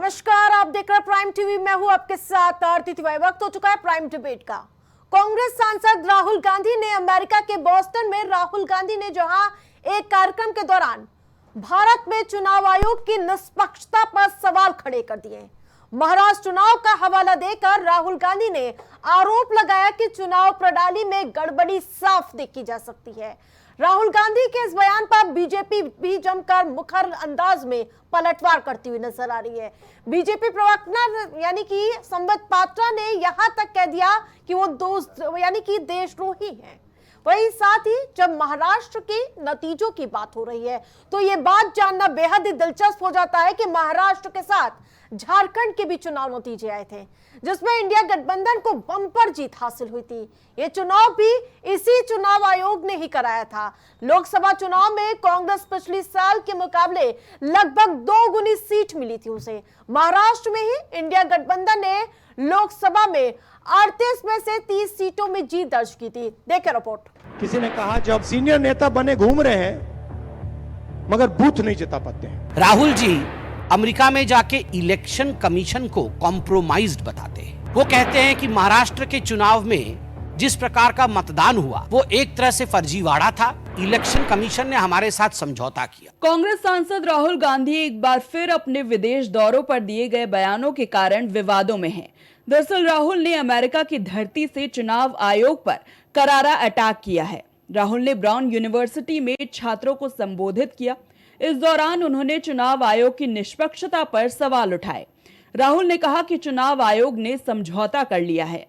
नमस्कार, आप देख रहे हैं प्राइम टीवी। मैं हूं आपके साथ आरती तिवारी। वक्त हो चुका है प्राइम डिबेट का। कांग्रेस सांसद राहुल गांधी ने अमेरिका के बोस्टन में राहुल गांधी ने जहां एक कार्यक्रम के दौरान भारत में चुनाव आयोग की निष्पक्षता पर सवाल खड़े कर दिए। महाराष्ट्र चुनाव का हवाला देकर राहुल गांधी ने आरोप लगाया कि चुनाव प्रणाली में गड़बड़ी साफ देखी जा सकती है। राहुल गांधी के इस बयान पर बीजेपी भी जमकर मुखर अंदाज में पलटवार करती हुई नजर आ रही है। बीजेपी प्रवक्ता यानी कि संबित पात्रा ने यहां तक कह दिया कि वो दोस्त यानी कि देशद्रोही हैं। वहीं साथ ही जब महाराष्ट्र के नतीजों की बात हो रही है तो ये बात जानना बेहद ही दिलचस्प हो जाता है कि महाराष्ट्र के साथ झारखंड के भी चुनाव नतीजे आए थे, जिसमें इंडिया गठबंधन को बम्पर जीत हासिल हुई थी। ये चुनाव भी इसी चुनाव आयोग ने ही कराया था। लोकसभा चुनाव में कांग्रेस पिछले साल के मुकाबले लगभग 2 गुनी सीट मिली थी उसे। महाराष्ट्र में ही इंडिया गठबंधन ने लोकसभा में 38 में से 30 सीटों में जीत दर्ज की थी। देखें रिपोर्ट। किसी ने कहा जब सीनियर नेता बने घूम रहे हैं मगर बूथ नहीं जिता पाते हैं। राहुल जी अमेरिका में जाके इलेक्शन कमीशन को कॉम्प्रोमाइज्ड बताते हैं। वो कहते हैं कि महाराष्ट्र के चुनाव में जिस प्रकार का मतदान हुआ वो एक तरह से फर्जीवाड़ा था। इलेक्शन कमीशन ने हमारे साथ समझौता किया। कांग्रेस सांसद राहुल गांधी एक बार फिर अपने विदेश दौरों पर दिए गए बयानों के कारण विवादों में हैं। दरअसल राहुल ने अमेरिका की धरती से चुनाव आयोग पर करारा अटैक किया है। राहुल ने ब्राउन यूनिवर्सिटी में छात्रों को संबोधित किया। इस दौरान उन्होंने चुनाव आयोग की निष्पक्षता पर सवाल उठाए। राहुल ने कहा कि चुनाव आयोग ने समझौता कर लिया है।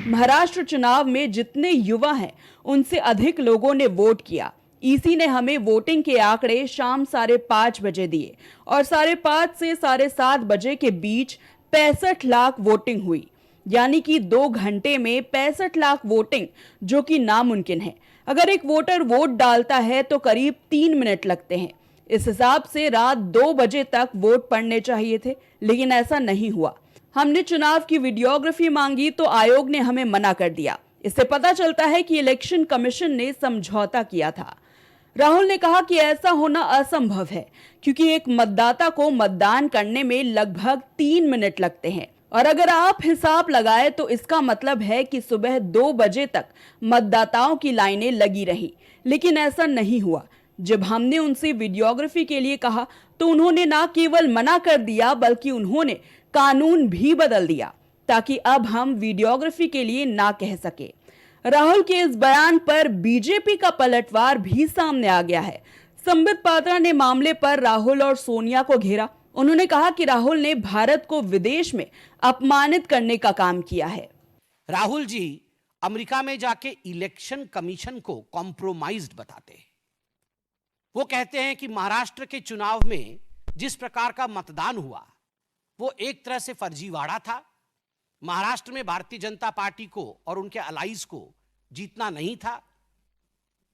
महाराष्ट्र चुनाव में जितने युवा हैं उनसे अधिक लोगों ने वोट किया। ईसी ने हमें वोटिंग के आंकड़े शाम 5:30 बजे दिए और 5:30 से 7:30 बजे के बीच 65 लाख वोटिंग हुई, यानी कि 2 घंटे में 65 लाख वोटिंग, जो कि नामुमकिन है। अगर एक वोटर वोट डालता है तो करीब 3 मिनट लगते हैं। इस हिसाब से रात 2 बजे तक वोट पड़ने चाहिए थे, लेकिन ऐसा नहीं हुआ। हमने चुनाव की वीडियोग्राफी मांगी तो आयोग ने हमें मना कर दिया। इससे पता चलता है कि इलेक्शन कमीशन ने समझौता किया था। राहुल ने कहा कि ऐसा होना असंभव है क्योंकि एक मतदाता को मतदान करने में लगभग 3 मिनट लगते हैं और अगर आप हिसाब लगाएं तो इसका मतलब है कि सुबह 2 बजे तक मतदाताओं की लाइनें लगी रही, लेकिन ऐसा नहीं हुआ। जब हमने उनसे वीडियोग्राफी के लिए कहा तो उन्होंने ना केवल मना कर दिया बल्कि उन्होंने कानून भी बदल दिया ताकि अब हम वीडियोग्राफी के लिए ना कह सके। राहुल के इस बयान पर बीजेपी का पलटवार भी सामने आ गया है। संबित पात्रा ने मामले पर राहुल और सोनिया को घेरा। उन्होंने कहा कि राहुल ने भारत को विदेश में अपमानित करने का काम किया है। राहुल जी अमेरिका में जाके इलेक्शन कमीशन को कॉम्प्रोमाइज्ड बताते हैं। वो कहते हैं कि महाराष्ट्र के चुनाव में जिस प्रकार का मतदान हुआ वो एक तरह से फर्जीवाड़ा था। महाराष्ट्र में भारतीय जनता पार्टी को और उनके अलाइज को जीतना नहीं था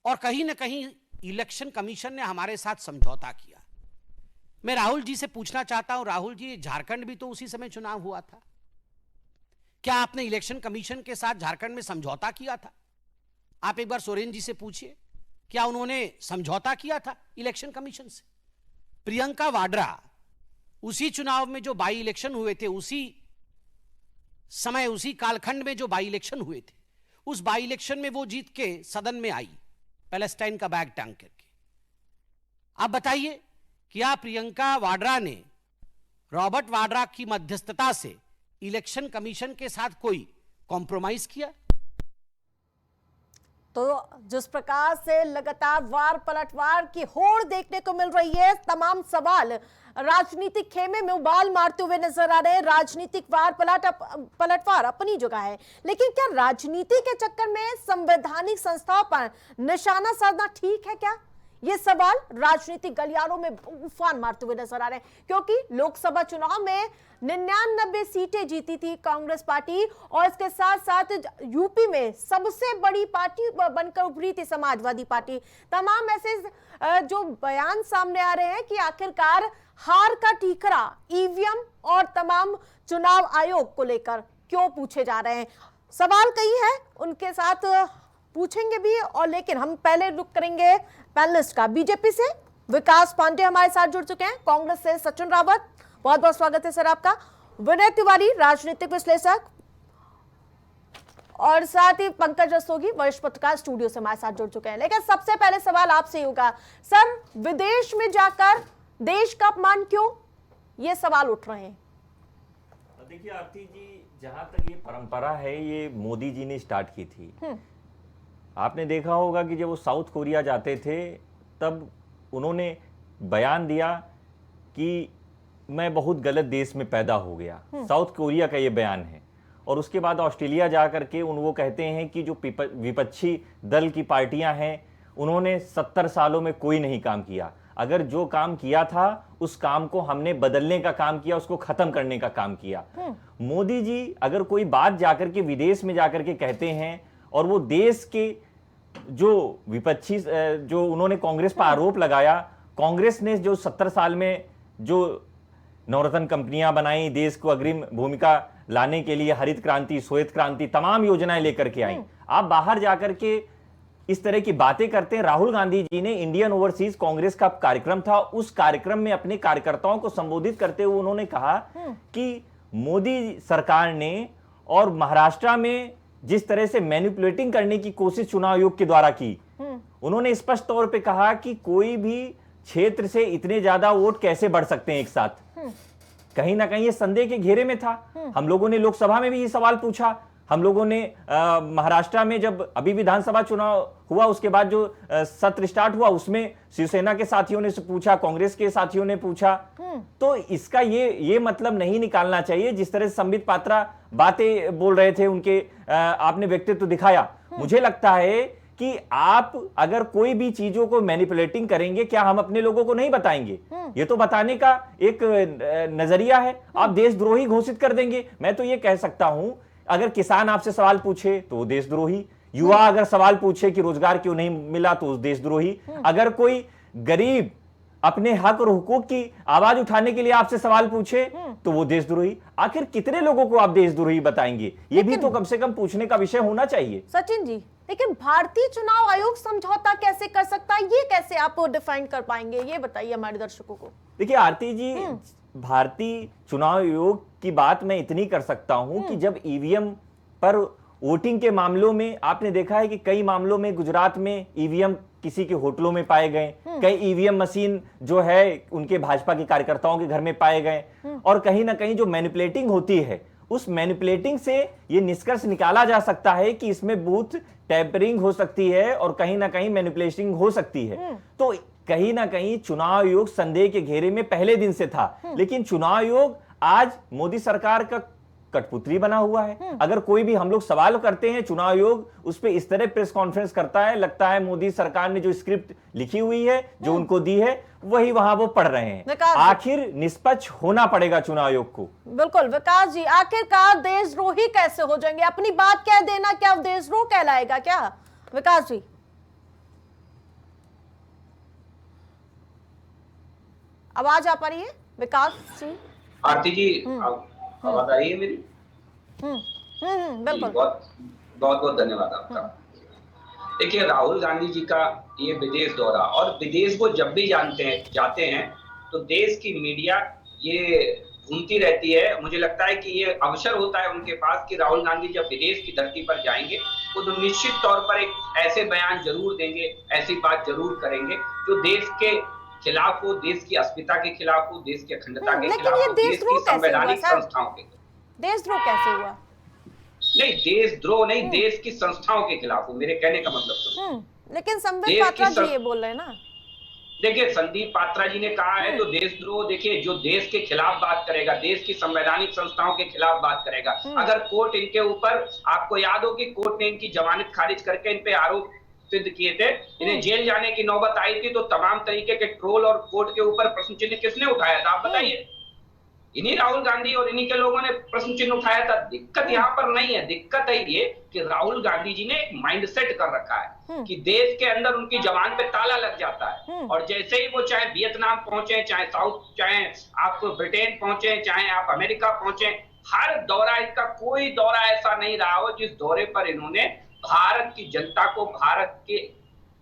और कहीं ना कहीं इलेक्शन कमीशन ने हमारे साथ समझौता किया। मैं राहुल जी से पूछना चाहता हूं, राहुल जी झारखंड भी तो उसी समय चुनाव हुआ था, क्या आपने इलेक्शन कमीशन के साथ झारखंड में समझौता किया था? आप एक बार सोरेन जी से पूछिए, क्या उन्होंने समझौता किया था इलेक्शन कमीशन से? प्रियंका वाड्रा उसी चुनाव में जो बाई इलेक्शन हुए थे, उसी समय उसी कालखंड में जो बाई इलेक्शन हुए थे, उस बाई इलेक्शन में वो जीत के सदन में आई पैलेस्टाइन का बैग टांग करके। आप बताइए, क्या प्रियंका वाड्रा ने रॉबर्ट वाड्रा की मध्यस्थता से इलेक्शन कमीशन के साथ कोई कॉम्प्रोमाइज किया? तो जिस प्रकार से लगातार वार पलटवार की होड़ देखने को मिल रही है, तमाम सवाल राजनीतिक खेमे में उबाल मारते हुए नजर आ रहे हैं। राजनीतिक वार पलटवार अपनी जगह है, लेकिन क्या राजनीति के चक्कर में संवैधानिक संस्थाओं पर निशाना साधना ठीक है क्या? ये सवाल राजनीतिक गलियारों में उफान मारते हुए नजर आ रहे हैं, क्योंकि लोकसभा चुनाव में 99 सीटें जीती थी कांग्रेस पार्टी और इसके साथ साथ यूपी में सबसे बड़ी पार्टी बनकर उभरी थी समाजवादी पार्टी। तमाम ऐसे जो बयान सामने आ रहे हैं कि आखिरकार हार का ठीकरा ईवीएम और तमाम चुनाव आयोग को लेकर क्यों पूछे जा रहे हैं। सवाल कई है, उनके साथ पूछेंगे भी, और लेकिन हम पहले रुक करेंगे पैनलिस्ट का। बीजेपी से विकास पांडे हमारे साथ जुड़ चुके हैं, कांग्रेस से सचिन रावत, बहुत बहुत स्वागत है सर आपका। विनय तिवारी, राजनीतिक विश्लेषक, और साथ ही पंकज रस्तोगी, वरिष्ठ पत्रकार, स्टूडियो से हमारे साथ जुड़ चुके हैं। लेकिन सबसे पहले सवाल आपसे होगा सर, विदेश में जाकर देश का अपमान क्यों, ये सवाल उठ रहे हैं। देखिए आरती जी, जहां तक ये परंपरा है ये मोदी जी ने स्टार्ट की थी। आपने देखा होगा कि जब वो साउथ कोरिया जाते थे तब उन्होंने बयान दिया कि मैं बहुत गलत देश में पैदा हो गया। साउथ कोरिया का ये बयान है। और उसके बाद ऑस्ट्रेलिया जा करके वो कहते हैं कि जो विपक्षी दल की पार्टियां हैं उन्होंने 70 सालों में कोई नहीं काम किया। अगर जो काम किया था उस काम को हमने बदलने का काम किया, उसको खत्म करने का काम किया। मोदी जी अगर कोई बात जाकर के विदेश में जाकर के कहते हैं और वो देश के जो विपक्षी जो उन्होंने कांग्रेस पर आरोप लगाया, कांग्रेस ने जो 70 साल में जो नवरत्न कंपनियां बनाई, देश को अग्रिम भूमिका लाने के लिए हरित क्रांति, श्वेत क्रांति, तमाम योजनाएं लेकर के आई। आप बाहर जाकर के इस तरह की बातें करते हैं। राहुल गांधी जी ने इंडियन ओवरसीज कांग्रेस का कार्यक्रम था, उस कार्यक्रम में अपने कार्यकर्ताओं को संबोधित करते हुए उन्होंने कहा कि मोदी सरकार ने और महाराष्ट्र में जिस तरह से मैनिपुलेटिंग करने की कोशिश चुनाव आयोग के द्वारा की, उन्होंने स्पष्ट तौर पे कहा कि कोई भी क्षेत्र से इतने ज्यादा वोट कैसे बढ़ सकते हैं एक साथ। कहीं ना कहीं ये संदेह के घेरे में था। हम लोगों ने लोकसभा में भी ये सवाल पूछा। हम लोगों ने महाराष्ट्र में जब अभी विधानसभा चुनाव हुआ उसके बाद जो सत्र स्टार्ट हुआ उसमें शिवसेना के साथियों ने पूछा, कांग्रेस के साथियों ने पूछा। तो इसका ये मतलब नहीं निकालना चाहिए जिस तरह से संबित पात्रा बातें बोल रहे थे, उनके आपने व्यक्तित्व दिखाया। मुझे लगता है कि आप अगर कोई भी चीजों को मैनिपुलेटिंग करेंगे, क्या हम अपने लोगों को नहीं बताएंगे? ये तो बताने का एक नजरिया है। आप देशद्रोही घोषित कर देंगे। मैं तो ये कह सकता हूं, अगर किसान आपसे सवाल पूछे तो वो देशद्रोही, युवा अगर सवाल पूछे कि रोजगार क्यों नहीं मिला तो देशद्रोही, अगर कोई गरीब अपने हक और हुकूक की आवाज उठाने के लिए आपसे सवाल पूछे तो वो देशद्रोही। आखिर कितने लोगों को आप देशद्रोही बताएंगे? ये भी तो कम से कम पूछने का विषय होना चाहिए। सचिन जी, लेकिन भारतीय चुनाव आयोग समझौता कैसे कर सकता है, ये कैसे आप डिफाइन कर पाएंगे, ये बताइए हमारे दर्शकों को। देखिए आरती जी, भारतीय चुनाव आयोग की बात मैं इतनी कर सकता हूं कि जब ईवीएम पर वोटिंग के मामलों में आपने देखा है कि कई मामलों में गुजरात में ईवीएम किसी के होटलों में पाए गए, कई ईवीएम मशीन जो है उनके भाजपा के कार्यकर्ताओं के घर में पाए गए, और कहीं ना कहीं जो मैनिपुलेटिंग होती है उस मैनिपुलेटिंग से ये निष्कर्ष निकाला जा सकता है कि इसमें बूथ टैंपरिंग हो सकती है और कहीं ना कहीं मैनिपुलेटिंग हो सकती है। तो कहीं ना कहीं चुनाव आयोग संदेह के घेरे में पहले दिन से था, लेकिन चुनाव आयोग आज मोदी सरकार का कठपुतली बना हुआ है। अगर कोई भी हम लोग सवाल करते हैं, चुनाव आयोग उस पर इस तरह प्रेस कॉन्फ्रेंस करता है, लगता है मोदी सरकार ने जो स्क्रिप्ट लिखी हुई है, जो उनको दी है, वही वहां वो पढ़ रहे हैं। आखिर निष्पक्ष होना पड़ेगा चुनाव आयोग को। बिल्कुल विकास जी, आखिरकार देशद्रोही कैसे हो जाएंगे? अपनी बात कह देना क्या देशद्रोह कहलाएगा क्या, विकास जी? आवाज आ पा रही है विकास जी? आरती जी आवाज आ रही है मेरी? बिल्कुल। बहुत बहुत धन्यवाद आपका। देखिए, राहुल गांधी जी का ये विदेश दौरा, और विदेश वो जब भी जाते हैं तो देश की मीडिया ये घूमती रहती है। मुझे लगता है कि ये अवसर होता है उनके पास कि राहुल गांधी जब विदेश की धरती पर जाएंगे तो निश्चित तौर पर एक ऐसे बयान जरूर देंगे, ऐसी बात जरूर करेंगे जो देश के खिलाफ हो, देश की अस्मिता के खिलाफ हो, देश की अखंडता के खिलाफ हो, देश की संवैधानिक संस्थाओं के। देशद्रोह कैसे हुआ? नहीं, देशद्रोह नहीं, देश की संस्थाओं के खिलाफ हो, मेरे कहने का मतलब तो। लेकिन संबित पात्रा जी ये बोल रहे हैं ना। देखिए, संदीप पात्रा जी ने कहा है तो देशद्रोह, देखिए जो देश के खिलाफ बात करेगा, देश की संवैधानिक संस्थाओं के खिलाफ बात करेगा, अगर कोर्ट इनके ऊपर, आपको याद हो कि कोर्ट ने इनकी जमानत खारिज करके इन पे आरोप सिद्ध किए थे, इन्हें जेल जाने की नौबत आई थी, तो तमाम तरीके के ट्रोल और कोर्ट के ऊपर प्रश्न चिन्ह किसने उठाया था, आप बताइए? इन्हीं राहुल गांधी और इन्हीं के लोगों ने प्रश्न चिन्ह उठाया था। दिक्कत यहाँ पर नहीं है, दिक्कत है ये कि राहुल गांधी जी ने एक माइंडसेट कर रखा है कि देश के अंदर उनकी जबान पे ताला लग जाता है, और जैसे ही वो चाहे वियतनाम पहुंचे, चाहे साउथ, चाहे आप ब्रिटेन पहुंचे, चाहे आप अमेरिका पहुंचे, हर दौरा, इनका कोई दौरा ऐसा नहीं रहा हो जिस दौरे पर इन्होंने भारत की जनता को भारत के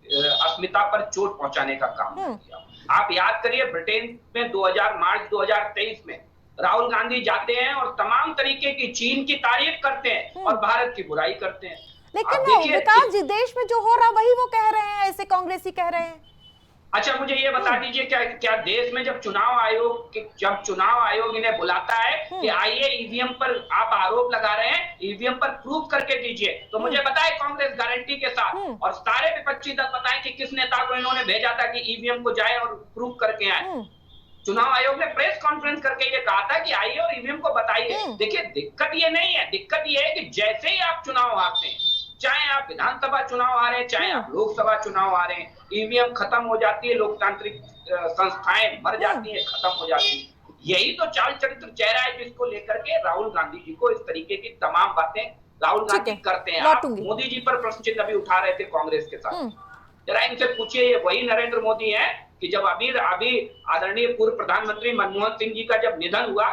अस्मिता पर चोट पहुंचाने का काम किया। आप याद करिए, ब्रिटेन में मार्च 2023 में राहुल गांधी जाते हैं और तमाम तरीके की चीन की तारीफ करते हैं और भारत की बुराई करते हैं। लेकिन आप वो देखिए, विकास जी, देश में जो हो रहा वही वो कह रहे हैं, ऐसे कांग्रेसी कह रहे हैं। अच्छा मुझे ये बता दीजिए, क्या देश में जब चुनाव आयोग इन्हें बुलाता है कि आइए ईवीएम पर आप आरोप लगा रहे हैं, ईवीएम पर प्रूव करके दीजिए, तो मुझे बताए कांग्रेस गारंटी के साथ और सारे विपक्षी दल बताएं कि किस नेता को इन्होंने भेजा था कि ईवीएम को जाए और प्रूव करके आए। चुनाव आयोग ने प्रेस कॉन्फ्रेंस करके ये कहा था कि आइए और ईवीएम को बताइए। देखिए दिक्कत ये नहीं है, दिक्कत ये है कि जैसे ही आप चुनाव हारते हैं, चाहे आप विधानसभा चुनाव हारे, चाहे आप लोकसभा चुनाव हारे, ईवीएम खत्म हो जाती है, लोकतांत्रिक संस्थाएं मर जाती है, खत्म हो जाती है। यही तो चाल चरित्र चेहरा है जिसको लेकर के राहुल गांधी जी को इस तरीके की तमाम बातें राहुल गांधी करते हैं। आप मोदी जी पर प्रश्न चिन्ह अभी उठा रहे थे कांग्रेस के साथ, जरा इनसे पूछिए, ये वही नरेंद्र मोदी है कि जब अभी आदरणीय पूर्व प्रधानमंत्री मनमोहन सिंह जी का जब निधन हुआ,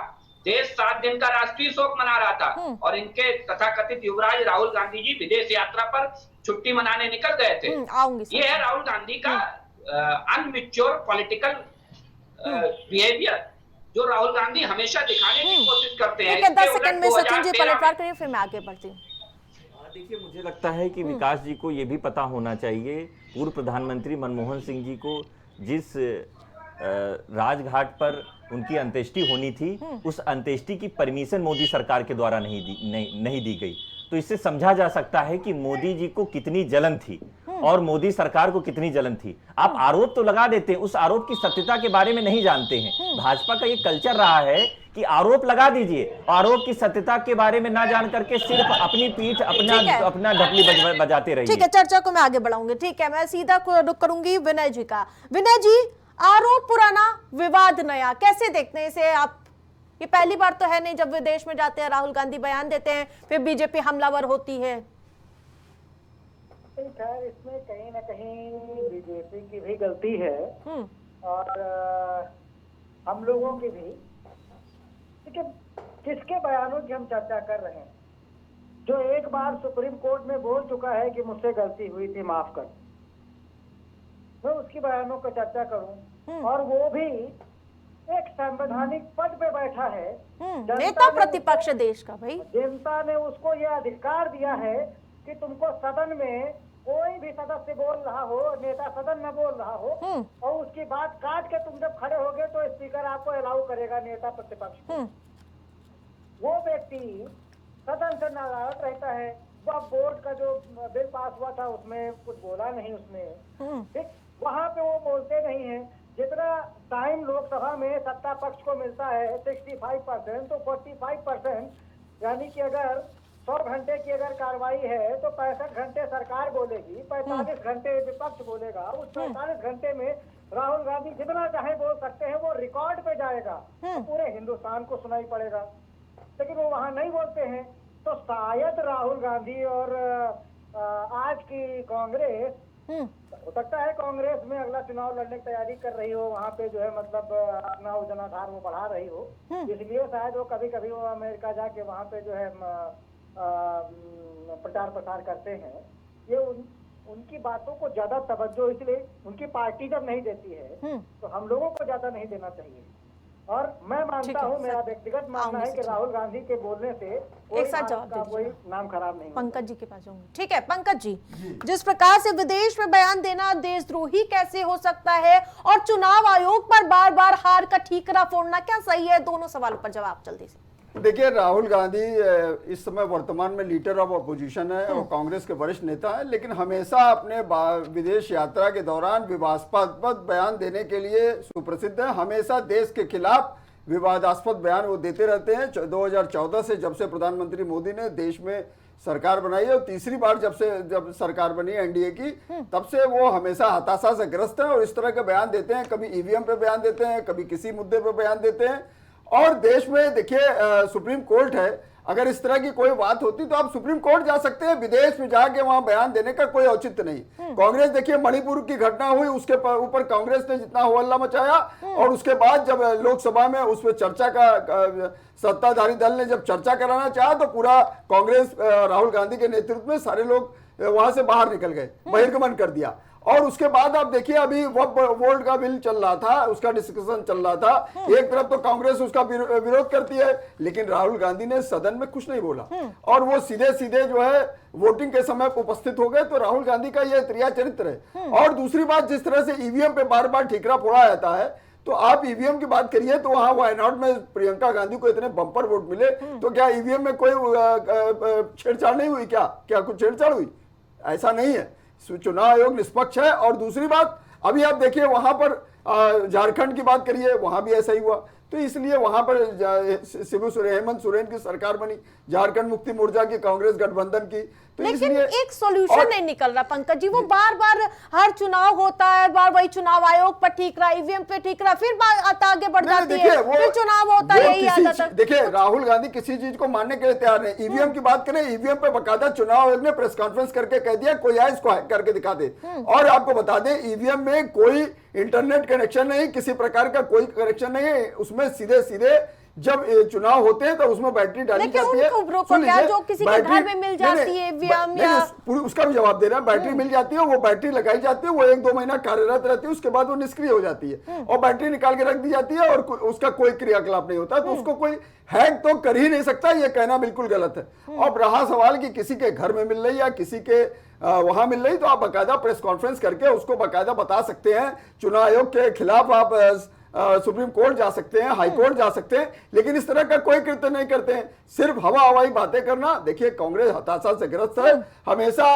देश 7 दिन का राष्ट्रीय शोक मना रहा था और इनके तथाकथित युवराज राहुल गांधी जी विदेश यात्रा पर छुट्टी मनाने निकल गए थे। ये है राहुल गांधी का अनमिच्योर पॉलिटिकल बिहेवियर, जो राहुल गांधी हमेशा दिखाने की कोशिश करते हैं। 10 सेकंड में सचिन जी पलटवार करिए, फिर मैं आगे बढ़ती हूँ। देखिए मुझे लगता है कि विकास जी को यह भी पता होना चाहिए, पूर्व प्रधानमंत्री मनमोहन सिंह जी को जिस राजघाट पर उनकी अंत्येष्टि होनी थी, उस अंत्येष्टि की परमिशन मोदी सरकार के द्वारा नहीं दी गई। तो इससे समझा जा सकता है कि मोदी जी को कितनी जलन थी और मोदी सरकार को कितनी जलन थी। आप आरोप तो लगा देते हैं, उस आरोप की सत्यता के बारे में नहीं जानते हैं। भाजपा का ये कल्चर रहा है कि आरोप लगा दीजिए, आरोप की सत्यता के बारे में ना जान करके सिर्फ अपनी पीठ अपना ढपली बजाते रहिए। ठीक है, चर्चा को मैं आगे बढ़ाऊंगी। ठीक है, मैं सीधा रुख करूंगी विनय जी का। विनय जी, आरोप पुराना, विवाद नया, कैसे देखते हैं इसे आप? ये पहली बार तो है नहीं जब विदेश में जाते हैं, राहुल गांधी बयान देते हैं, फिर बीजेपी हमलावर होती है। खैर इसमें कहीं ना कहीं बीजेपी की भी गलती है और हम लोगों की भी। लेकिन किसके बयानों की हम चर्चा कर रहे हैं? जो एक बार सुप्रीम कोर्ट में बोल चुका है कि मुझसे गलती हुई थी, माफ कर, मैं उसकी बयानों पर चर्चा करूं, और वो भी एक संवैधानिक पद पे बैठा है, नेता प्रतिपक्ष देश का। भाई जनता ने उसको यह अधिकार दिया है कि तुमको सदन में कोई भी सदस्य बोल रहा हो, नेता सदन में बोल रहा हो और उसकी बात काट के तुम जब खड़े होगे तो स्पीकर आपको अलाउ करेगा, नेता प्रतिपक्ष को। वो व्यक्ति सदन से नाराज रहता है। वह बोर्ड का जो बिल पास हुआ था उसमें कुछ बोला नहीं उसने, ठीक, वहां पे वो बोलते नहीं है। जितना टाइम लोकसभा में सत्ता पक्ष को मिलता है 65%, तो 45%, यानी कि अगर 100 घंटे की अगर कार्रवाई है तो 65 घंटे सरकार बोलेगी, 45 घंटे विपक्ष बोलेगा। उस 45 घंटे में राहुल गांधी जितना चाहे बोल सकते हैं, वो रिकॉर्ड पे जाएगा, तो पूरे हिंदुस्तान को सुनाई पड़ेगा। लेकिन वो वहां नहीं बोलते हैं। तो शायद राहुल गांधी और आज की कांग्रेस, हो सकता है कांग्रेस में अगला चुनाव लड़ने की तैयारी कर रही हो, वहाँ पे जो है मतलब अपना जनाधार वो बढ़ा रही हो, इसलिए शायद वो कभी कभी वो अमेरिका जाके वहाँ पे जो है प्रचार प्रसार करते हैं। ये उनकी बातों को ज्यादा तवज्जो इसलिए उनकी पार्टी जब नहीं देती है तो हम लोगों को ज्यादा नहीं देना चाहिए। और मैं मानता हूँ, मेरा व्यक्तिगत मानना है कि राहुल गांधी के बोलने से एक साथ जवाब दीजिए, कोई नाम खराब नहीं। पंकज जी के पास जाऊंगी। ठीक है पंकज जी, जिस प्रकार से विदेश में बयान देना देशद्रोही कैसे हो सकता है और चुनाव आयोग पर बार बार हार का ठीकरा फोड़ना क्या सही है? दोनों सवालों पर जवाब जल्दी से। देखिए, राहुल गांधी इस समय वर्तमान में लीडर ऑफ अपोजिशन है और कांग्रेस के वरिष्ठ नेता है, लेकिन हमेशा अपने विदेश यात्रा के दौरान विवादास्पद बयान देने के लिए सुप्रसिद्ध है। हमेशा देश के खिलाफ विवादास्पद बयान वो देते रहते हैं। 2014 से जब से प्रधानमंत्री मोदी ने देश में सरकार बनाई है और तीसरी बार जब सरकार बनी एनडीए की, तब से वो हमेशा हताशा से ग्रस्त है और इस तरह के बयान देते हैं। कभी ईवीएम पे बयान देते हैं, कभी किसी मुद्दे पे बयान देते हैं। और देश में देखिए सुप्रीम कोर्ट है, अगर इस तरह की कोई बात होती तो आप सुप्रीम कोर्ट जा सकते हैं, विदेश में जाके वहां बयान देने का कोई औचित्य नहीं। कांग्रेस देखिए, मणिपुर की घटना हुई, उसके ऊपर कांग्रेस ने जितना हल्ला मचाया और उसके बाद जब लोकसभा में उस पर चर्चा का सत्ताधारी दल ने जब चर्चा कराना चाहा तो पूरा कांग्रेस राहुल गांधी के नेतृत्व में सारे लोग वहां से बाहर निकल गए, बहिर्गमन कर दिया। और उसके बाद आप देखिए अभी वक्फ बोर्ड का बिल चल रहा था, उसका डिस्कशन चल रहा था, एक तरफ तो कांग्रेस उसका विरोध करती है, लेकिन राहुल गांधी ने सदन में कुछ नहीं बोला और वो सीधे सीधे जो है वोटिंग के समय उपस्थित हो गए। तो राहुल गांधी का ये त्रिया चरित्र है। और दूसरी बात, जिस तरह से ईवीएम पे बार बार ठीकरा फोड़ा जाता है, तो आप ईवीएम की बात करिए तो वहां वायनाड में प्रियंका गांधी को इतने बम्पर वोट मिले, तो क्या ईवीएम में कोई छेड़छाड़ नहीं हुई? क्या कुछ छेड़छाड़ हुई? ऐसा नहीं है। चुनाव आयोग निष्पक्ष है। और दूसरी बात, अभी आप देखिए वहां पर झारखंड की बात करिए, वहां भी ऐसा ही हुआ। तो इसलिए वहां पर हेमंत सोरेन की सरकार बनी, झारखंड मुक्ति मोर्चा की, कांग्रेस गठबंधन की। तो लेकिन एक सॉल्यूशन नहीं निकल रहा पंकज जी। वो बार बार हर चुनाव होता है, बार वही चुनाव आयोग पर ठीक रहा, ईवीएम पे ठीक रहा, फिर बात आगे बढ़ जाती है, फिर चुनाव होता है, यही आदत है। देखिए राहुल गांधी किसी चीज को मानने के लिए तैयार नहीं। ईवीएम की बात करें, ईवीएम पे बकायदा चुनाव आयोग ने प्रेस कॉन्फ्रेंस करके कह दिया कोई आए इसको हैक करके दिखा दे। और आपको बता दें ईवीएम में कोई इंटरनेट कनेक्शन नहीं, किसी प्रकार का कोई कनेक्शन नहीं है। उसमें सीधे सीधे जब चुनाव होते हैं तो उसमें बैटरी डाली जाती है। जो किसी के घर में मिल जाती है ईवीएम, या उसका भी जवाब दे रहा है। बैटरी मिल जाती है, वो बैटरी लगाई जाती है, वो 1-2 महीना कार्यरत रहती है, उसके बाद वो निष्क्रिय हो जाती है और बैटरी निकाल के रख दी जाती है और उसका कोई क्रियाकलाप नहीं होता। तो उसको कोई हैक तो कर ही नहीं सकता, ये कहना बिल्कुल गलत है। और रहा सवाल कि किसी के घर में मिल रही या किसी के वहां मिल रही, तो आप बाकायदा प्रेस कॉन्फ्रेंस करके उसको बाकायदा बता सकते हैं। चुनाव आयोग के खिलाफ आप सुप्रीम कोर्ट जा सकते हैं, हाई कोर्ट जा सकते हैं, लेकिन इस तरह का कोई कृत्य नहीं करते हैं। सिर्फ हवा हवाई बातें करना। देखिए कांग्रेस हताशा से ग्रस्त है। हमेशा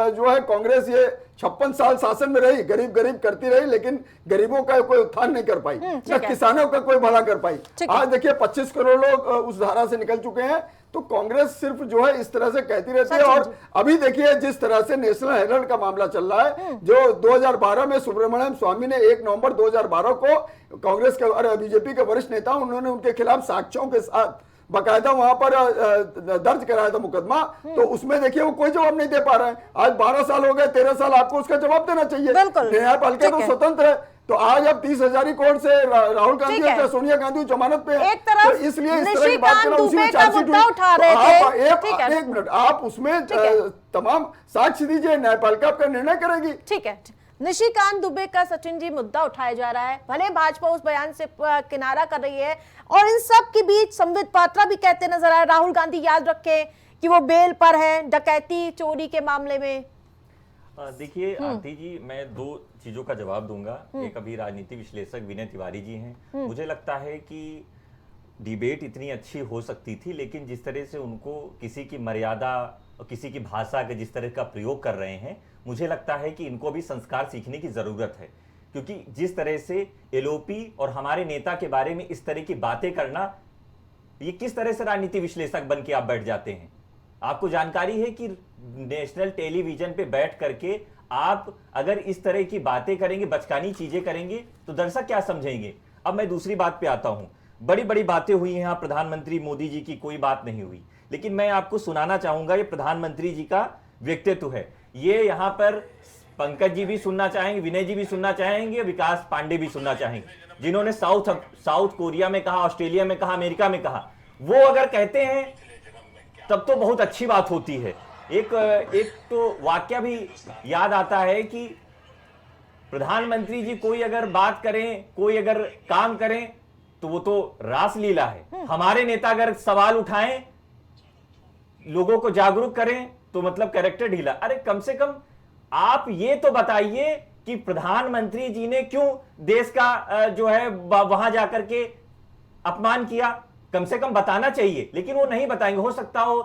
जो है कांग्रेस ये 56 साल शासन में रही, गरीब गरीब करती रही, लेकिन गरीबों का कोई उत्थान नहीं कर पाई, न किसानों का कोई भला कर पाई। आज देखिए 25 करोड़ लोग उस धारा से निकल चुके हैं। तो कांग्रेस सिर्फ जो है इस तरह से कहती रहती है। और अभी देखिए जिस तरह से नेशनल हेराल्ड का मामला चल रहा है, जो 2012 में सुब्रमण्यम स्वामी ने 1 नवंबर 2012 को कांग्रेस के और बीजेपी के वरिष्ठ नेता, उन्होंने उनके खिलाफ साक्ष्यों के साथ बाकायदा वहां पर दर्ज कराया था मुकदमा। तो उसमें देखिए वो कोई जवाब नहीं दे पा रहा है। आज 12 साल हो गए, 13 साल, आपको उसका जवाब देना चाहिए। न्यायपालिका तो स्वतंत्र है। तो आज अब 30,000 करोड़ से राहुल गांधी और सोनिया गांधी जमानत पे है। एक तरफ तो इसलिए इस तरह की बात करना, उसी में चार्जशीट उठा रहे थे। एक मिनट, आप उसमें तमाम साक्ष्य दीजिए, न्यायपालिका आपका निर्णय करेगी। ठीक है। निशिकांत दुबे का सचिन जी मुद्दा उठाया जा रहा है। भले भाजपा उस बयान से किनारा कर रही है और इन सब के बीच संबित पात्रा भी कहते नजर आए राहुल गांधी याद रखें कि वो बेल पर है डकैती चोरी के मामले में। देखिए आरती जी, मैं 2 चीजों का जवाब दूंगा। एक अभी राजनीति विश्लेषक विनय तिवारी जी हैं। मुझे लगता है कि डिबेट इतनी अच्छी हो सकती थी, लेकिन जिस तरह से उनको किसी की मर्यादा और किसी की भाषा के जिस तरह का प्रयोग कर रहे हैं, मुझे लगता है कि इनको भी संस्कार सीखने की जरूरत है। क्योंकि जिस तरह से एलओपी और हमारे नेता के बारे में इस तरह की बातें करना, ये किस तरह से राजनीति विश्लेषक बन के आप बैठ जाते हैं। आपको जानकारी है कि नेशनल टेलीविजन पे बैठ करके आप अगर इस तरह की बातें करेंगे, बचकानी चीजें करेंगे, तो दर्शक क्या समझेंगे। अब मैं दूसरी बात पे आता हूं। बड़ी बड़ी बातें हुई हैं, प्रधानमंत्री मोदी जी की कोई बात नहीं हुई, लेकिन मैं आपको सुनाना चाहूंगा, ये प्रधानमंत्री जी का व्यक्तित्व है। ये यहाँ पर पंकज जी भी सुनना चाहेंगे, विनय जी भी सुनना चाहेंगे, विकास पांडे भी सुनना चाहेंगे, जिन्होंने साउथ कोरिया में कहा, ऑस्ट्रेलिया में कहा, अमेरिका में कहा। वो अगर कहते हैं तब तो बहुत अच्छी बात होती है। एक तो वाक्य भी याद आता है कि प्रधानमंत्री जी कोई अगर बात करें, कोई अगर काम करें, तो वो तो रासलीला है। हमारे नेता अगर सवाल उठाएं, लोगों को जागरूक करें, तो मतलब कैरेक्टर ढीला। अरे कम से कम आप ये तो बताइए कि प्रधानमंत्री जी ने क्यों देश का जो है वहां जाकर के अपमान किया, कम से कम बताना चाहिए। लेकिन वो नहीं बताएंगे। हो सकता हो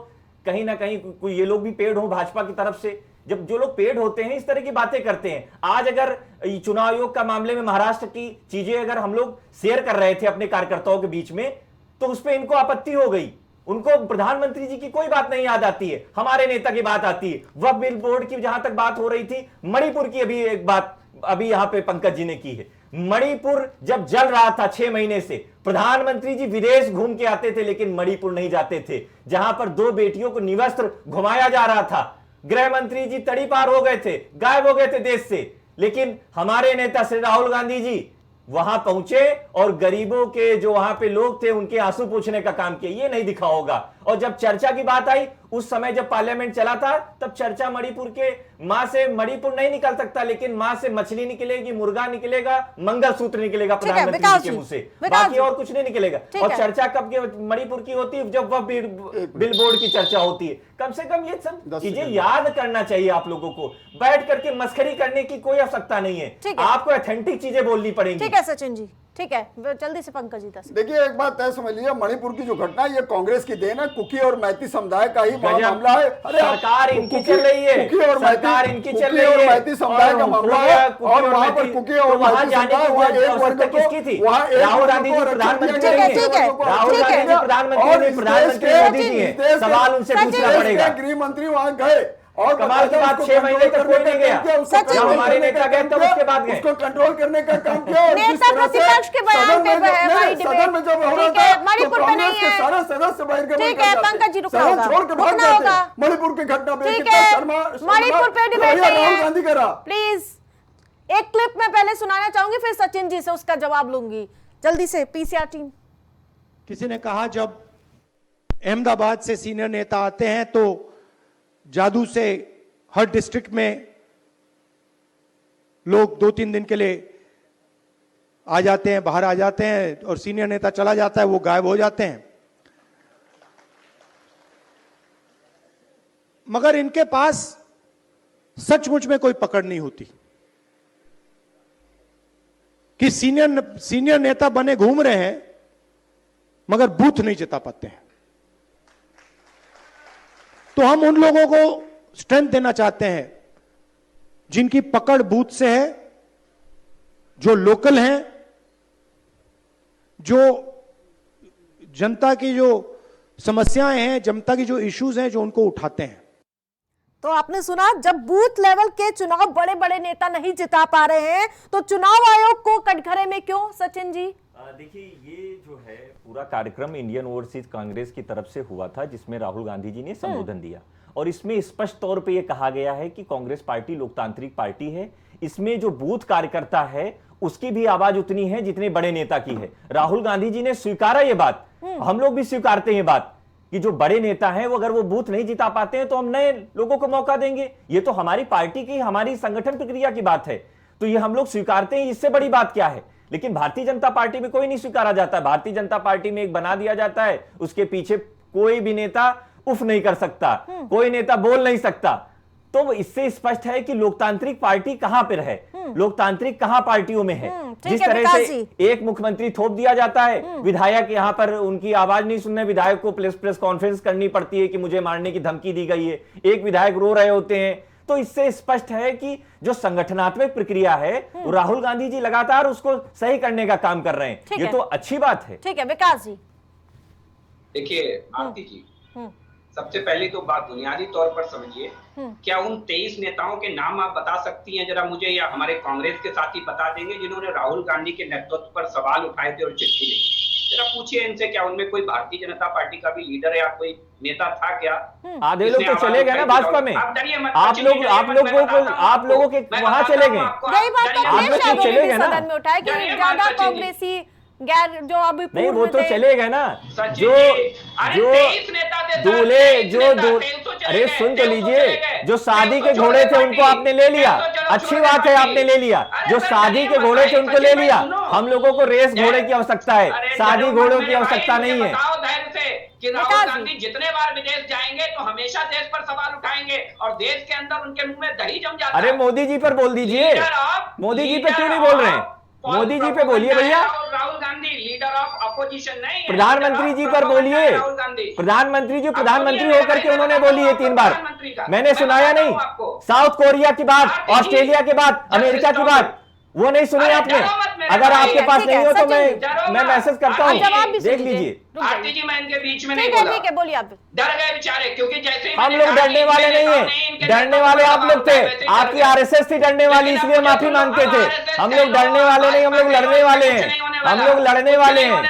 कहीं ना कहीं कोई ये लोग भी पेड हो भाजपा की तरफ से। जब जो लोग पेड होते हैं इस तरह की बातें करते हैं। आज अगर चुनाव आयोग का मामले में महाराष्ट्र की चीजें अगर हम लोग शेयर कर रहे थे अपने कार्यकर्ताओं के बीच में, तो उस पर इनको आपत्ति हो गई। उनको प्रधानमंत्री जी की कोई बात नहीं याद आती है, हमारे नेता की बात आती है। वक्फ बिल बोर्ड की जहां तक बात हो रही थी, मणिपुर की अभी एक बात अभी यहां पे पंकज जी ने की है। मणिपुर जब जल रहा था 6 महीने से, प्रधानमंत्री जी विदेश घूम के आते थे, लेकिन मणिपुर नहीं जाते थे, जहां पर 2 बेटियों को निवस्त्र घुमाया जा रहा था। गृह मंत्री जी तड़ी पार हो गए थे, गायब हो गए थे देश से, लेकिन हमारे नेता श्री राहुल गांधी जी वहां पहुंचे और गरीबों के जो वहां पे लोग थे उनके आंसू पूछने का काम किया। ये नहीं दिखा होगा। और जब चर्चा की बात आई, उस समय जब पार्लियामेंट चला था, तब चर्चा मणिपुर के मां से मणिपुर नहीं निकल सकता, लेकिन मां से मछली निकलेगी, मुर्गा निकलेगा, मंगलसूत्र निकलेगा प्रधानमंत्री जी के मुंह से, बाकी और कुछ नहीं निकलेगा। और चर्चा कब मणिपुर की होती है? जब वह बिल बोर्ड की चर्चा होती है। कम से कम ये सब चीजें याद करना चाहिए आप लोगों को। बैठ करके मस्करी करने की कोई आवश्यकता नहीं है, आपको ऑथेंटिक चीजें बोलनी पड़ेंगी। ठीक है सचिन जी, ठीक है, जल्दी से पंकज जी दस। देखिए, एक बात तय समझ लीजिए, मणिपुर की जो घटना है ये कांग्रेस की देन है, कुकी और मैती समुदाय का ही मामला है। अरे सरकार इनकी चल रही है, कुकी और सरकार इनकी चल रही है, मैती समुदाय का मामला है। और वहां पर कुकी और मैती समुदाय, वहां एक वर्ग किसकी थी? वहां राहुल गांधी जी प्रधानमंत्री ठीक है, ठीक है, राहुल गांधी जी प्रधानमंत्री मोदी जी है, सवाल उनसे पूछना पड़ेगा। गृह मंत्री वहां गए और कमाल की बात, 6 महीने तक कोई नहीं गया, जब हमारे नेता गए तब उसके बाद गए। उसको कंट्रोल करने का काम किया। नेता प्रतिपक्ष के बयान पे है, सदन में जब हो रहा ठीक है, था मणिपुर तो पे नहीं कांग्रेस के है। सारे सदस्य बहिर्गमन ठीक कर है, जाते। पंकज जी रुकना सदन होगा, छोड़ के भाग रुकना जाते। होगा। मणिपुर की घटना पे ठीक कितना है, शर्मा मणिपुर पे डिबेट नहीं राहुल है। गांधी करा। प्लीज एक क्लिप मैं पहले सुनाना चाहूंगी, फिर सचिन जी से उसका जवाब लूंगी। जल्दी से पीसीआर टीम। किसी ने कहा जब अहमदाबाद से सीनियर नेता आते हैं तो जादू से हर डिस्ट्रिक्ट में लोग 2-3 दिन के लिए आ जाते हैं, बाहर आ जाते हैं, और सीनियर नेता चला जाता है, वो गायब हो जाते हैं। मगर इनके पास सचमुच में कोई पकड़ नहीं होती कि सीनियर नेता बने घूम रहे हैं मगर बूथ नहीं जिता पाते हैं। तो हम उन लोगों को स्ट्रेंथ देना चाहते हैं जिनकी पकड़ बूथ से है, जो लोकल हैं, जो जनता की जो समस्याएं हैं, जनता की जो इश्यूज हैं, जो उनको उठाते हैं। तो आपने सुना, जब बूथ लेवल के चुनाव बड़े बड़े नेता नहीं जिता पा रहे हैं तो चुनाव आयोग को कटघरे में क्यों? सचिन जी देखिए, ये जो है पूरा कार्यक्रम इंडियन ओवरसीज कांग्रेस की तरफ से हुआ था, जिसमें राहुल गांधी जी ने संबोधन दिया, और इसमें स्पष्ट तौर पे ये कहा गया है कि कांग्रेस पार्टी लोकतांत्रिक पार्टी है। इसमें जो बूथ कार्यकर्ता है उसकी भी आवाज उतनी है जितने बड़े नेता की है। राहुल गांधी जी ने स्वीकारा ये बात, हम लोग भी स्वीकारते हैं ये बात कि जो बड़े नेता हैं वो अगर वो बूथ नहीं जिता पाते हैं तो हम नए लोगों को मौका देंगे। ये तो हमारी पार्टी की, हमारी संगठन प्रक्रिया की बात है, तो ये हम लोग स्वीकारते हैं। इससे बड़ी बात क्या है? लेकिन भारतीय जनता पार्टी में कोई नहीं स्वीकारा जाता। भारतीय जनता पार्टी में एक बना दिया जाता है, उसके पीछे कोई भी नेता उफ नहीं कर सकता, कोई नेता बोल नहीं सकता। तो इससे स्पष्ट है कि लोकतांत्रिक पार्टी कहां पर है, लोकतांत्रिक कहां पार्टियों में है। जिस तरह से एक मुख्यमंत्री थोप दिया जाता है, विधायक यहां पर उनकी आवाज नहीं सुनने, विधायक को प्रेस कॉन्फ्रेंस करनी पड़ती है कि मुझे मारने की धमकी दी गई है, एक विधायक रो रहे होते हैं। तो इससे स्पष्ट है कि जो संगठनात्मक प्रक्रिया है वो राहुल गांधी जी लगातार उसको सही करने का काम कर रहे हैं। ये तो अच्छी बात है। ठीक है, विकास जी। देखिए आरती जी, सबसे पहले तो बात बुनियादी तौर पर समझिए, क्या उन 23 नेताओं के नाम आप बता सकती हैं जरा मुझे, या हमारे कांग्रेस के साथी बता देंगे जिन्होंने राहुल गांधी के नेतृत्व पर सवाल उठाए थे और चिट्ठी लिखी? जरा पूछिए इनसे, क्या उनमें कोई भारतीय जनता पार्टी का भी लीडर या कोई नेता था क्या? आधे लोग तो चले गए ना भाजपा में। आप लोगों के वहां चले गए, यही बात कांग्रेस तो चले गए ना, सदन में उठाया कि ज्यादा कांग्रेसी गैर जो अभी नहीं, वो तो चले गए ना। जो दूल्हे जो अरे सुन तो लीजिए, जो शादी के घोड़े थे उनको आपने ले लिया, अच्छी बात है आपने ले लिया। जो शादी के घोड़े थे उनको ले लिया। हम लोगों को रेस घोड़े की आवश्यकता है, शादी घोड़ों की आवश्यकता नहीं है। कि राहुल गांधी जितने बार विदेश जाएंगे तो हमेशा देश पर सवाल उठाएंगे और देश के अंदर उनके मुंह में दही जम जाता है। अरे मोदी जी पर बोल दीजिए, मोदी जी पे क्यों नहीं बोल रहे हैं? मोदी जी पे बोलिए भैया। Rahul Gandhi leader of opposition नहीं, प्रधानमंत्री जी पर बोलिए। प्रधानमंत्री जी प्रधानमंत्री होकर के उन्होंने बोली है 3 बार, मैंने सुनाया नहीं। साउथ कोरिया की बात, ऑस्ट्रेलिया की बात, अमेरिका की बात, वो नहीं सुनी आपने। अगर आपके पास नहीं हो तो मैं मैसेज करता हूँ, देख लीजिए। आरती जी, मैं इनके बीच में नहीं बोला। ठीक है, बोलिए आप। डर गए बेचारे, क्योंकि जैसे ही हम लोग डरने वाले नहीं है, डरने वाले आप लोग थे, आपकी आरएसएस थी डरने वाली, इसलिए माफी मांगते थे। हम लोग डरने वाले नहीं, हम लोग लड़ने वाले हैं, हम लोग लड़ने वाले हैं,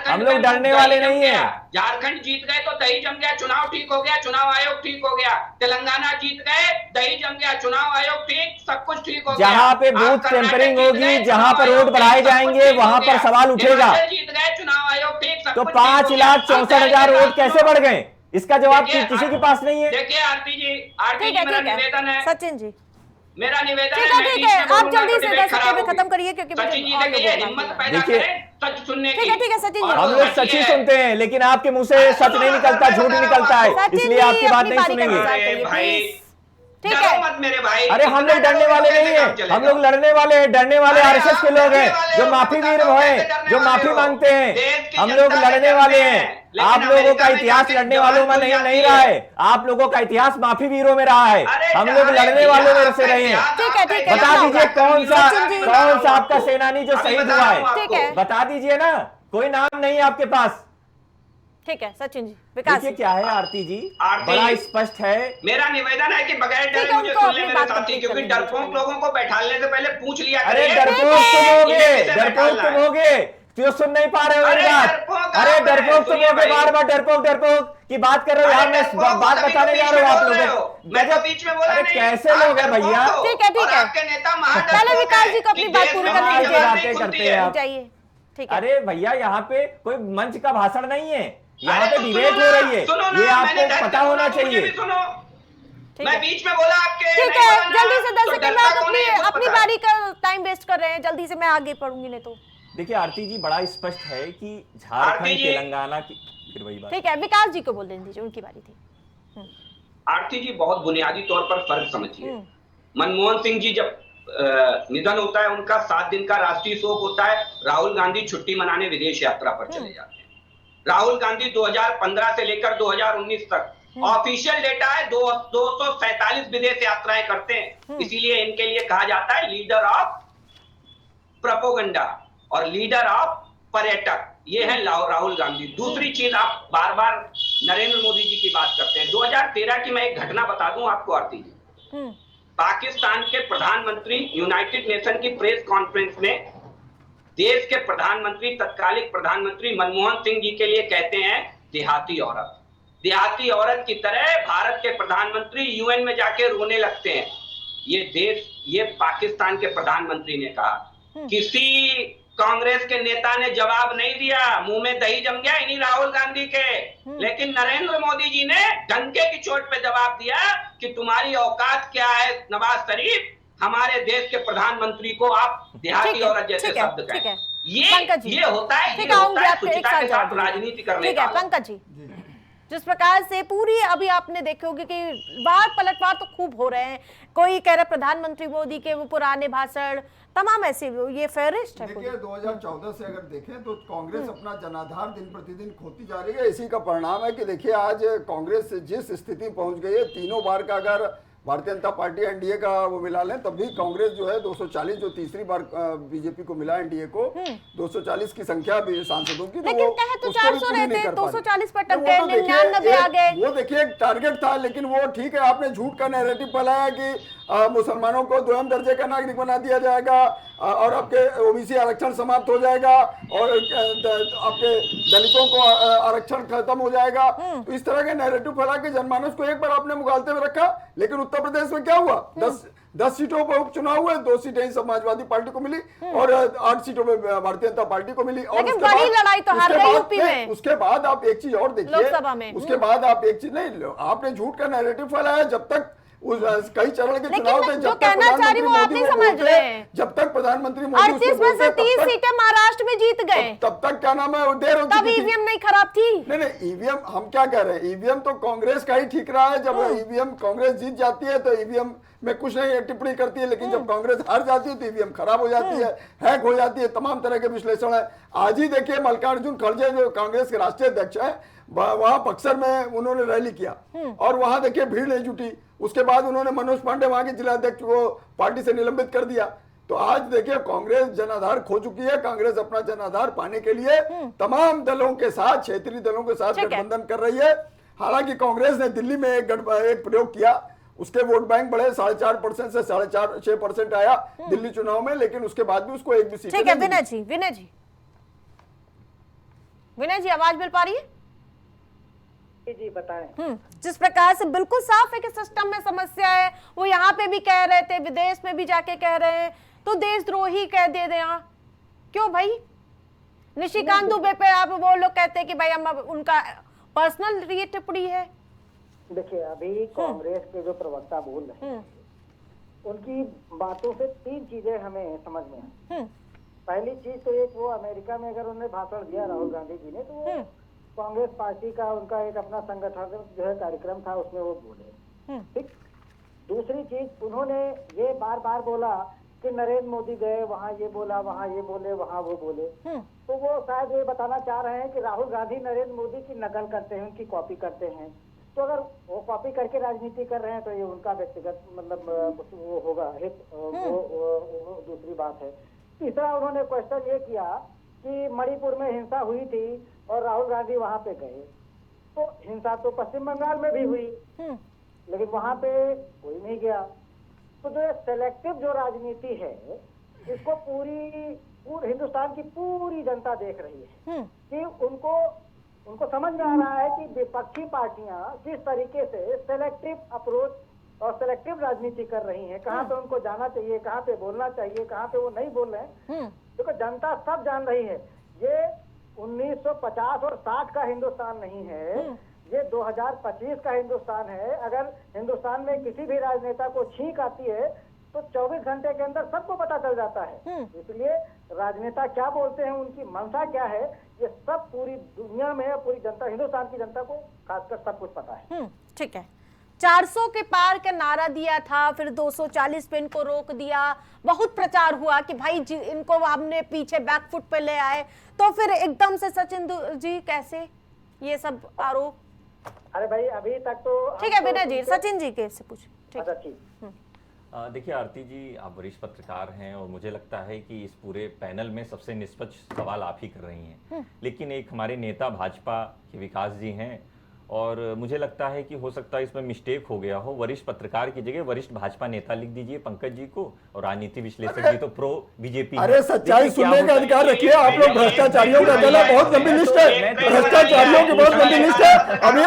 हम लोग डरने वाले नहीं है। झारखंड जीत गए तो दही जम गया, चुनाव ठीक हो गया, चुनाव आयोग ठीक हो गया। तेलंगाना जीत गए, दही जम गया, चुनाव आयोग ठीक, सब कुछ ठीक हो गया। जहां पे बूथ टेम्परिंग होगी, जहां पर रोड बढ़ाए जाएंगे, वहां पर सवाल उठेगा। जीत गए, चुनाव आयोग ठीक। तो 5,64,000 वोट कैसे बढ़ गए? इसका जवाब किसी के पास नहीं है। देखिए आरती जी मेरा निवेदन है, सचिन जी मेरा निवेदन ठीक है, है ठीक है, आप जल्दी से 10 सेकंड में खत्म करिए क्योंकि सचिन जी और लोगों देखिए को हिम्मत बाकी पैदा देखिए, करें सच सुनने की। ठीक है सचिन जी हम लोग सच ही सुनते हैं, लेकिन आपके मुंह से सच नहीं निकलता, झूठ निकलता है, सचिन इसलिए जी, आपकी बात अपनी नहीं बारी का सुनेंगे। इंतजार अरे करिए, भाई प्लीज। ठीक डरो है मत मेरे भाई। अरे हम लोग डरने वाले नहीं है, हम लोग लड़ने वाले हैं, डरने वाले आरएसएस के लोग हैं जो माफी वीर हैं, जो माफी मांगते हैं। हम लोग लड़ने वाले हैं। आप लोगों का इतिहास लड़ने वालों में नहीं रहा है, आप लोगों का इतिहास माफी वीरों में रहा है। हम लोग लड़ने वालों में से रहे हैं। ठीक है बता दीजिए कौन सा आपका आपका सेनानी जो शहीद हुआ है, ठीक है। बता दीजिए ना, कोई नाम नहीं है आपके पास। ठीक है सचिन जी, विकास देखिए जी। क्या है आरती जी, आरती बड़ा जी, स्पष्ट है। मेरा निवेदन है कि बगैर ठीक डरे है, मुझे उनको सुन ले अपनी मेरे बात साथी, कंप्लीट क्योंकि करने डरपोक दीजिए। लोगों को बैठाने से पहले पूछ लिया अरे करिए। डरपोक तुम होगे, ये किसे डरपोक बैठाना तुम है? होगे, तो सुन नहीं पा रहे हो मेरी अरे बात। डरपोक अरे आप हैं, डरपोक तुम सुनिए होगे, भाई। बार बार डरपोक की बात कर रहे हो यार। मैं बात बताने जा रहा हूँ आप लोगों को। मैं तो बीच में बोला अरे नहीं। कैसे आप लोग हैं डरपोक भैया? हो, ठीक है, ठीक और है। आपके नेता महाडरपोक पहले हैं विकास जी को अपनी कि बात देश पूरी में करने हमारी दीजिए। जवाब बातें नहीं करते खुलती हैं है। आप। चाहिए ठीक है। अरे भैया यहाँ पे कोई मंच का भाषण नहीं है, यहाँ अरे पे तो डिबेट सुनो हो ना, रही है, सुनो ना, ये मैंने आपको ढंग से पता सुना होना तो मुझे चाहिए। भी सुनो। ठीक मैं है। बीच में बोला आपके ठीक नहीं है, बोला ना, जल्दी से 10 तो सेकंड में डरता आप कौन है, ये खुद अपनी पता है। बारी का टाइम वेस्ट कर रहे हैं। जल्दी से मैं आगे पढ़ूंगी नहीं तो। देखिए आरती जी, बड़ा स्पष्ट है कि आरती झारखंड जी। तेलंगाना की, फिर वही बात। ठीक है, विकास जी को बोलने दीजिए, उनकी बारी थी। आरती जी बहुत बुनियादी तौर पर फर्क समझिए। मनमोहन सिंह जी जब निधन होता है, उनका 7 दिन का राष्ट्रीय शोक होता है। राहुल गांधी छुट्टी मनाने विदेश यात्रा पर चले जाते हैं। राहुल गांधी 2015 से लेकर 2019 तक ऑफिशियल डेटा है 247 विदेश यात्राएं करते हैं। इसीलिए इनके लिए कहा जाता है लीडर ऑफ प्रोपोगंडा और लीडर ऑफ पर्यटक। ये है राहुल गांधी। दूसरी चीज, आप बार बार नरेंद्र मोदी जी की बात करते हैं। 2013 की मैं एक घटना बता दूं आपको आरती जी। पाकिस्तान के प्रधानमंत्री यूनाइटेड नेशन की प्रेस कॉन्फ्रेंस में देश के प्रधानमंत्री, तत्कालिक प्रधानमंत्री मनमोहन सिंह जी के लिए कहते हैं देहाती औरत। देहाती औरत की तरह भारत के प्रधानमंत्री यूएन में जाके रोने लगते हैं। ये पाकिस्तान के प्रधानमंत्री ने कहा। किसी कांग्रेस के नेता ने जवाब नहीं दिया, मुंह में दही जम गया इन्हीं राहुल गांधी के। लेकिन नरेंद्र मोदी जी ने डंके की चोट पे जवाब दिया कि तुम्हारी औकात क्या है नवाज शरीफ, हमारे देश के प्रधानमंत्री को आप देहाती औरत जैसे शब्द कहें। ये होता है, ठीक ये है, होता है आपके एक सुचिता साथ के जवाब साथ दीजिए। राजनीति करने ठीक है का। पंकज जी, जिस प्रकार से पूरी अभी आपने देखे होंगे कि बार पलटवार तो खूब हो रहे हैं। कोई कह रहा है प्रधानमंत्री मोदी के वो पुराने भाषण, तमाम ऐसे ये फेरिस्ट है। देखिए 2014 से अगर देखें तो कांग्रेस अपना जनाधार दिन प्रतिदिन खोती जा रही है। इसी का परिणाम है कि देखिए आज कांग्रेस जिस स्थिति पहुंच गई है, तीनों बार का अगर भारतीय जनता पार्टी एनडीए का वो मिला लें तब भी कांग्रेस जो है 240, जो तीसरी बार बीजेपी को मिला एनडीए को 240 की संख्या भी सांसदों की, लेकिन कहे तो 400 रहते, 240 पर टक गए, 99 आ गए। वो देखिए एक टारगेट था, लेकिन वो ठीक है, आपने झूठ का नैरेटिव फैलाया कि मुसलमानों को 2म दर्जे का नागरिक बना दिया जाएगा और आपके ओबीसी आरक्षण समाप्त हो जाएगा और आपके दलितों को आरक्षण खत्म हो जाएगा। तो इस तरह के नैरेटिव फैला के जनमानस को एक बार आपने मुगालते में रखा। लेकिन उत्तर प्रदेश में क्या हुआ, 10 सीटों पर उपचुनाव हुए, 2 सीटें ही समाजवादी पार्टी को मिली और 8 सीटों में भारतीय जनता पार्टी को मिली। और लेकिन बड़ी लड़ाई तो हार गई यूपी में। उसके बाद आप एक चीज और देखिए, लोकसभा में उसके बाद आप एक चीज नहीं, आपने झूठ का नैरेटिव फैलाया। जब तक कई चरण के चुनाव थे, जो कहना चाह रही वो आप नहीं समझ रहे हैं। जब तक प्रधानमंत्री मोदी 38 में से 30 सीटें महाराष्ट्र में जीत गए, तब तक क्या नाम है देर होती तब ईवीएम नहीं खराब थी। नहीं ईवीएम हम क्या कह रहे हैं, ईवीएम तो कांग्रेस का ही ठीक रहा है। जब ईवीएम कांग्रेस जीत जाती है तो ईवीएम में कुछ नहीं टिप्पणी करती है, लेकिन जब कांग्रेस हार जाती है तो ईवीएम खराब हो जाती है, हैक हो जाती है। तमाम तरह के विश्लेषण है। आज ही देखिए मल्लिकार्जुन खड़गे जो कांग्रेस के राष्ट्रीय अध्यक्ष है, वहां बक्सर में उन्होंने रैली किया और वहां देखिए भीड़ नहीं जुटी। उसके बाद उन्होंने मनोज पांडे वहां के जिला अध्यक्ष को पार्टी से निलंबित कर दिया। तो आज देखिए कांग्रेस जनाधार खो चुकी है। कांग्रेस अपना जनाधार पाने के लिए तमाम दलों के साथ, क्षेत्रीय दलों के साथ गठबंधन कर रही है। हालांकि कांग्रेस ने दिल्ली में एक प्रयोग किया, उसके वोट बैंक बढ़े 4.5% से 6.5% आया दिल्ली चुनाव में, लेकिन उसके बाद भी उसको एक भी सीट। ठीक है विनय जी आवाज मिल पा रही है? जी बताएं। जिस प्रकार से बिल्कुल साफ है कि सिस्टम में समस्या है, वो यहाँ पे भी कह रहे थे, विदेश में भी जाके कह रहे हैं, तो देशद्रोही कह दे दें। क्यों भाई? निशिकांत दुबे पे आप वो लोग कहते हैं कि भाई हम उनका पर्सनल ये टिप्पणी है। देखिए, अभी कांग्रेस के जो प्रवक्ता बोल रहे हैं उनकी बातों से 3 चीजें हमें समझ में आई। पहली चीज तो एक, वो अमेरिका में अगर उन्होंने भाषण दिया राहुल गांधी जी ने, तो वो कांग्रेस पार्टी का उनका एक अपना संगठन जो है कार्यक्रम था, उसमें वो बोले। ठीक। दूसरी चीज, उन्होंने ये बार बार बोला कि नरेंद्र मोदी गए वहाँ ये बोला, वहाँ ये बोले, वहाँ वो बोले। तो वो शायद ये बताना चाह रहे हैं कि राहुल गांधी नरेंद्र मोदी की नकल करते हैं, उनकी कॉपी करते हैं। तो अगर वो कॉपी करके राजनीति कर रहे हैं तो ये उनका व्यक्तिगत मतलब कुछ वो होगा हित, वो दूसरी बात है। तीसरा, उन्होंने क्वेश्चन ये किया कि मणिपुर में हिंसा हुई थी और राहुल गांधी वहां पे गए, तो हिंसा तो पश्चिम बंगाल में भी हुई, लेकिन वहां पे कोई नहीं गया। तो जो सेलेक्टिव जो राजनीति है, इसको पूरी हिंदुस्तान की पूरी जनता देख रही है कि उनको समझ में आ रहा है कि विपक्षी पार्टियां किस तरीके से सेलेक्टिव अप्रोच और सेलेक्टिव राजनीति कर रही हैं, कहाँ पे उनको जाना चाहिए, कहाँ पे बोलना चाहिए, कहाँ पे वो नहीं बोल रहे हैं। देखो, जनता सब जान रही है, ये 1950 और 60 का हिंदुस्तान नहीं है, ये 2025 का हिंदुस्तान है। अगर हिंदुस्तान में किसी भी राजनेता को छींक आती है तो 24 घंटे के अंदर सबको पता चल जाता है। इसलिए राजनेता क्या बोलते हैं, उनकी मंशा क्या है, ये सब पूरी दुनिया में, पूरी जनता, हिंदुस्तान की जनता को खासकर सब कुछ पता है। ठीक है। 400 के पार का नारा दिया था, फिर 240 पे इनको रोक दिया, बहुत प्रचार हुआ कि भाई जी इनको हमने पीछे बैकफुट पे ले आए, तो फिर एकदम से सचिन जी कैसे ये सब आरोप? अरे भाई, अभी तक तो ठीक है विनय जी, सचिन जी के से पूछ। अच्छा, ठीक। देखिए आरती जी, आप वरिष्ठ पत्रकार हैं और मुझे लगता है कि इस पूरे पैनल में सबसे निष्पक्ष सवाल आप ही कर रही हैं। लेकिन एक हमारे नेता भाजपा के विकास जी हैं और मुझे लगता है कि हो सकता है इसमें मिस्टेक हो गया हो। वरिष्ठ पत्रकार की जगह वरिष्ठ भाजपा नेता लिख दीजिए पंकज जी को, और राजनीति विश्लेषक जी तो प्रो बीजेपी। अरे सच्चाई सुनने का अधिकार रखिए। आप लोग भ्रष्टाचारियों का दल बहुत लंबी लिस्ट है, भ्रष्टाचारियों की बहुत लंबी लिस्ट है। अभी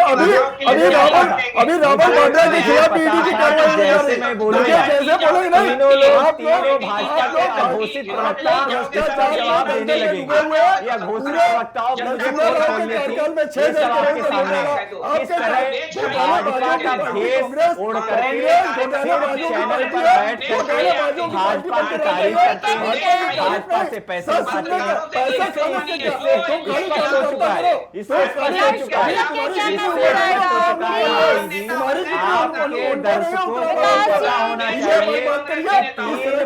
रावल वाड्रा के खिलाफ ईडी की कार्रवाई जैसे मैं बोलूंगा, जैसे बोलोगे नहीं, तीनों भाजपा के अघोषित प्रवक्ता भ्रष्टाचार जवाब देने लगेंगे या घोषित प्रवक्ताओं को आपके सामने इस तरह भाजपा का भेष ओढ़ करेंगे, चैनल पर बैठ करके भाजपा की तारीफ करते हैं, भाजपा से पैसे खाते हैं। स्पष्ट हो चुका है, आपके दर्शकों को पता होना चाहिए कि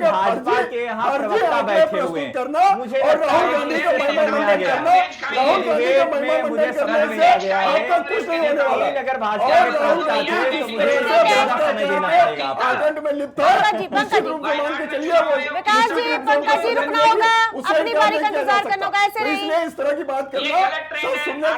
भाजपा के यहाँ प्रवक्ता बैठे हुए हैं। मुझे लगता है मुझे समझ में आ गया है। अगर भाजपा के प्रवक्ता थे तो मुझे ज्यादा समय देना पड़ेगा। विकास जी, पंकज जी रुकना होगा, अपनी बारी का इंतजार करना होगा, ऐसे नहीं। इस तरह की बात करना सुनने का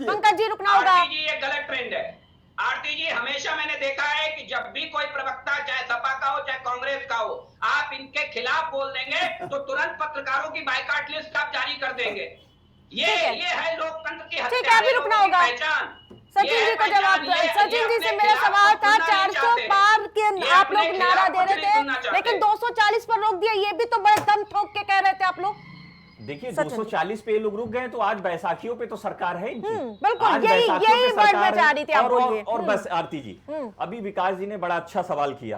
पंकज जी रुकना होगा। आरती जी, ये गलत ट्रेंड है। आरती जी, हमेशा मैंने देखा है कि जब भी कोई प्रवक्ता, चाहे सपा का हो चाहे कांग्रेस का हो, आप इनके खिलाफ बोल देंगे तो तुरंत पत्रकारों की बाइकाट लिस्ट आप जारी कर देंगे। ये है लोकतंत्र की ठीक है, अभी रुकना होगा। सचिन जी को जवाब, सचिन जी से मेरा सवाल था, 400 पार के आप लोग नारा दे रहे थे, लेकिन 240 पर रोक दिया, ये भी तो बड़े दम ठोक के कह रहे थे आप लोग। देखिए 240 पे लोग रुक गए तो आज बैसाखियों पे तो सरकार है इनकी। बिल्कुल, यही वर्ड मैं चाह रही थी आप बोलिए। और बस आरती जी, अभी विकास जी ने बड़ा अच्छा सवाल किया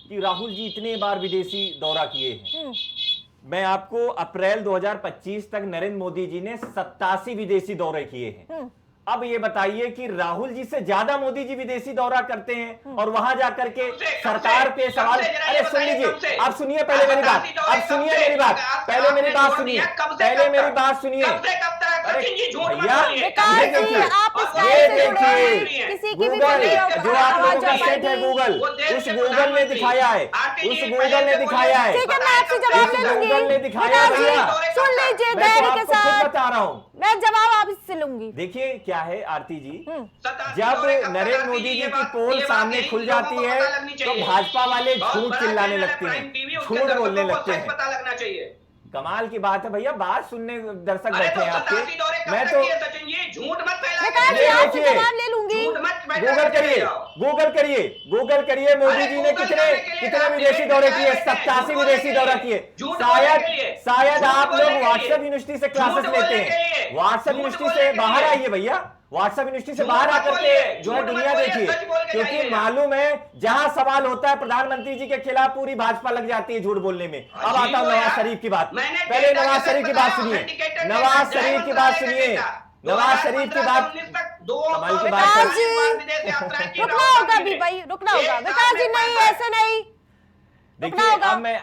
कि राहुल जी इतने बार विदेशी दौरा किए हैं। मैं आपको अप्रैल 2025 तक नरेंद्र मोदी जी ने 87 विदेशी दौरे किए हैं। अब ये बताइए कि राहुल जी से ज्यादा मोदी जी विदेशी दौरा करते हैं और वहां जाकर के सरकार पे सवाल। अरे सुन लीजिए, आप सुनिए पहले मेरी बात, आप सुनिए मेरी बात, पहले मेरी बात सुनिए, पहले मेरी बात सुनिए। अरे भैया, ये देखिए गूगल, जो आप लोगों का सेट है गूगल, उस गूगल ने दिखाया है, उस गूगल ने दिखाया है, ठीक है, मैं आपसे जवाब ले लूंगी। गूगल ने दिखाया भैया, सुन लीजिए मैं धैर्य तो के आपको साथ, खुद बता रहा हूं, मैं जवाब आपसे लूंगी। देखिए क्या है आरती जी, जब नरेंद्र मोदी जी की पोल सामने खुल जाती है तो भाजपा वाले झूठ चिल्लाने लगते हैं, झूठ बोलने लगते हैं। कमाल की बात है भैया, बात सुनने दर्शक अरे बैठे तो हैं आपके। 87 दौरे कब मैं तक तो किए सचिन जी? झूठ मत फैलाइए। विकास जी, ये आपसे देखिए, जवाब ले लूंगी। झूठ मत गूगल करिए, गूगल करिए, गूगल करिए, मोदी अरे जी ने गूगल कितने करने के लिए कितने आप विदेशी डिबेट दौरे में किए, बैठे हैं, 87 झूठ बोलने विदेशी के दौरा लिए, किए। झूठ बोलने के लिए, शायद झूठ आप बोलने लोग के लिए, व्हाट्सएप यूनिवर्सिटी से क्लासेस झूठ लेते बोलने के हैं, लिए, व्हाट्सएप झूठ यूनिवर्सिटी बोलने से के बाहर लिए। आइए भैया, व्हाट्सएप यूनिवर्सिटी से झूठ बाहर मत आकर बोलिए, के जो है झूठ मत दुनिया बोलिए, देखिए, सच बोल के क्योंकि जाइए। मालूम है जहां सवाल होता है प्रधानमंत्री जी के खिलाफ पूरी भाजपा लग जाती है झूठ बोलने में। अब आता हूं अजीब नवाज यार। शरीफ की बात। मैंने पहले डेटा नवाज के शरीफ की साथ बात बताया, सुनिए, authenticated नवाज डेटा, शरीफ की जय बात मंत्रालय का सुनिए, डेटा। नवाज शरीफ की 2015 बात, से 19 तक कमाल की बात विकास है। जी, रुकना होगा भी भाई, रुकना होगा। विकास जी नहीं, ऐसे नहीं, देखिए होगा। अब मैं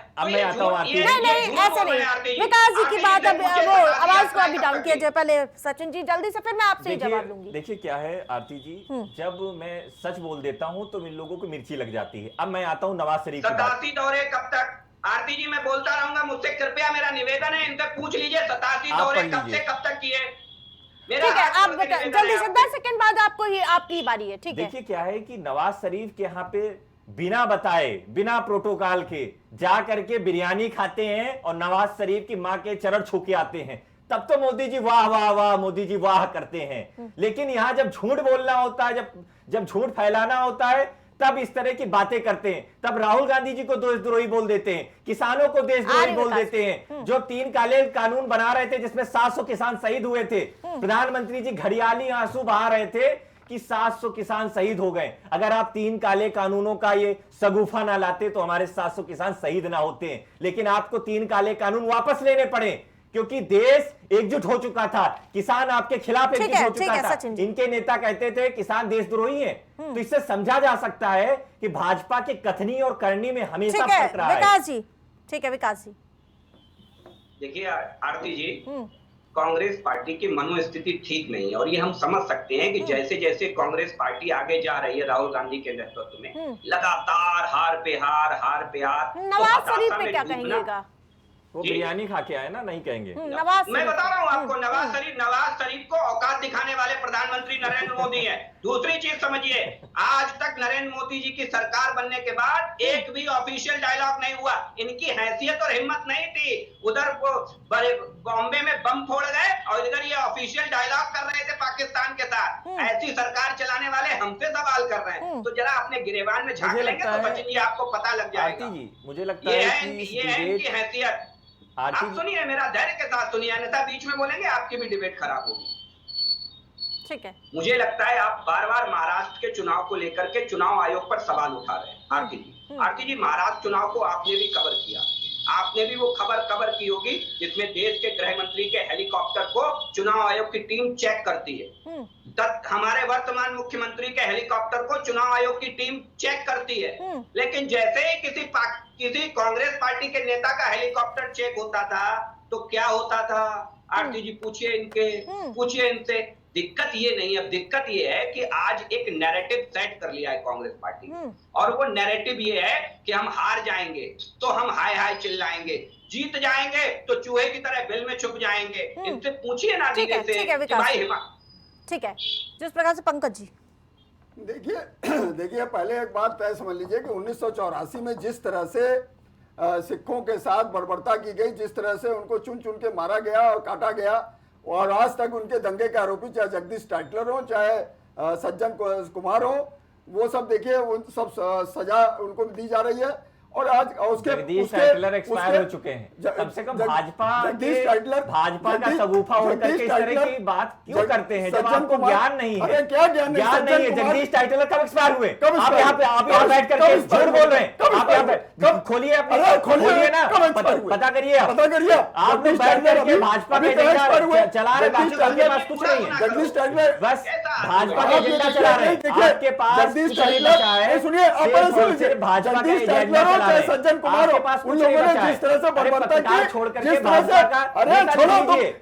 आता हूं आरती। नहीं नहीं ऐसे नहीं। विकास जी की बात, अब वो आवाज को अभी डाउन किया जाए पहले। सचिन जी जल्दी से, फिर मैं आपसे ही जवाब लूंगी। देखिए क्या है आरती जी, जब मैं सच बोल देता हूं तो इन लोगों को मिर्ची लग जाती है। अब मैं आता हूं नवाज शरीफ की बात। 87 दौरे कब तक? आरती जी मैं बोलता रहूंगा, मुझसे कृपया मेरा निवेदन है, इनसे पूछ लीजिए 87 आप दौरे पढ़ कब से लीजिए। कब तक किए। मेरा ठीक है, हाथ आप जोड़ के बता निवेदन जल्दी है से, आपसे। 10 सेकंड बाद आपको ही, आपकी बारी है। ठीक है, देखिए क्या है कि नवाज शरीफ के यहाँ पे बिना बताए, बिना प्रोटोकॉल के जा करके बिरयानी खाते हैं और नवाज शरीफ की मां के चरण छू के आते हैं, तब तो मोदी जी वाह वाह वाह, मोदी जी वाह करते हैं। लेकिन यहां जब झूठ बोलना होता है, जब झूठ फैलाना होता है, तब इस तरह की बातें करते हैं। तब राहुल गांधी जी को देशद्रोही बोल देते हैं, किसानों को देशद्रोही बोल देते हैं। जो 3 काले कानून बना रहे थे जिसमें 700 किसान शहीद हुए थे, प्रधानमंत्री जी घड़ियाली आंसू बहा रहे थे कि 700 किसान शहीद हो गए। अगर आप 3 काले कानूनों का ये सगुफा ना लाते तो हमारे 700 किसान शहीद ना होते हैं। लेकिन आपको 3 काले कानून वापस लेने पड़े क्योंकि देश एकजुट हो चुका था, किसान आपके खिलाफ एकजुट हो चुका था। इनके नेता कहते थे किसान देशद्रोही हैं। तो इससे समझा जा सकता है कि भाजपा के कथनी और करनी में हमेशा फर्क रहा है। विकास जी, ठीक है विकास जी। देखिए आरती जी, कांग्रेस पार्टी की मनोस्थिति ठीक नहीं है और ये हम समझ सकते हैं कि जैसे जैसे कांग्रेस पार्टी आगे जा रही है राहुल गांधी के नेतृत्व में, लगातार हार पे हार। नवाज शरीफ पे क्या कहिएगा? वो बिरयानी खा के आए ना, नहीं कहेंगे। मैं बता रहा हूं आपको, नवाज शरीफ को औकात दिखाने वाले प्रधानमंत्री नरेंद्र मोदी हैं। दूसरी चीज समझिए, आज तक नरेंद्र मोदी जी की सरकार बनने के बाद एक भी ऑफिशियल डायलॉग नहीं हुआ। इनकी हैसियत और हिम्मत नहीं थी। उधर बॉम्बे में बम फोड़ गए और इधर ये ऑफिशियल डायलॉग कर रहे थे पाकिस्तान के साथ। ऐसी सरकार चलाने वाले हमसे सवाल कर रहे हैं। तो जरा अपने गिरेबान में झांक लेंगे तो सचिन जी आपको पता लग जाएगा। मुझे लगता है ये है इनकी हैसियत। आप सुनिए, मेरा धैर्य के साथ सुनिए, अन्यथा बीच में बोलेंगे आपकी भी डिबेट खराब होगी। ठीक है, मुझे लगता है आप बार बार महाराष्ट्र के चुनाव को लेकर के चुनाव आयोग पर सवाल उठा रहे हैं। आरती जी महाराष्ट्र चुनाव को आपने भी कवर किया, आपने भी वो खबर कवर की होगी जिसमें देश के गृह मंत्री के हेलीकॉप्टर को चुनाव आयोग की टीम चेक करती है। हमारे वर्तमान मुख्यमंत्री के हेलीकॉप्टर को चुनाव आयोग की टीम चेक करती है। लेकिन जैसे ही किसी कांग्रेस पार्टी के नेता का हेलीकॉप्टर चेक होता था तो क्या होता था? आरती जी पूछिए इनसे। दिक्कत ये नहीं है, अब दिक्कत ये है कि आज एक नैरेटिव सेट कर लिया है कांग्रेस पार्टी, और वो नैरेटिव ये है कि हम हार जाएंगे तो हम हाय हाय चिल्लाएंगे, जीत जाएंगे तो चूहे की तरह बिल में छुप जाएंगे। इनसे पूछिए ना धीरे से कि भाई ठीक है, जिस प्रकार से पंकज जी देखिए पहले एक बात तय समझ लीजिए कि 1984 में जिस तरह से सिखों के साथ बर्बरता की गई, जिस तरह से उनको चुन चुन के मारा गया और काटा गया, और आज तक उनके दंगे के आरोपी चाहे जगदीश टाइटलर हो चाहे सज्जन कुमार हो, वो सब देखिए उन सब सजा उनको दी जा रही है। और आज उसके जगदीश टाइटलर एक्सपायर हो चुके हैं। कम से कम भाजपा का सगुफा होकर के इस तरह की बात क्यों करते हैं जब आपको ज्ञान नहीं है? क्या ज्ञान नहीं है? जगदीश टाइटलर कब एक्सपायर हुए? आप यहाँ बैठ करके झूठ बोल रहे हैं। आप यहाँ पे खोलिए ना, पता करिए। आप बैठ करके भाजपा का एजेंडा चला रहे, बाकी आपके पास कुछ नहीं है। जगदीश टाइटलर बस भाजपा का एजेंडा चला रहे हैं। आपके पास जगदीश टाइटलर सुनिए, भाजपा का एजेंडा चाहे सज्जन कुमार हो, उन लोगों ने जिस तरह से बर्बरता की, जिस तरह से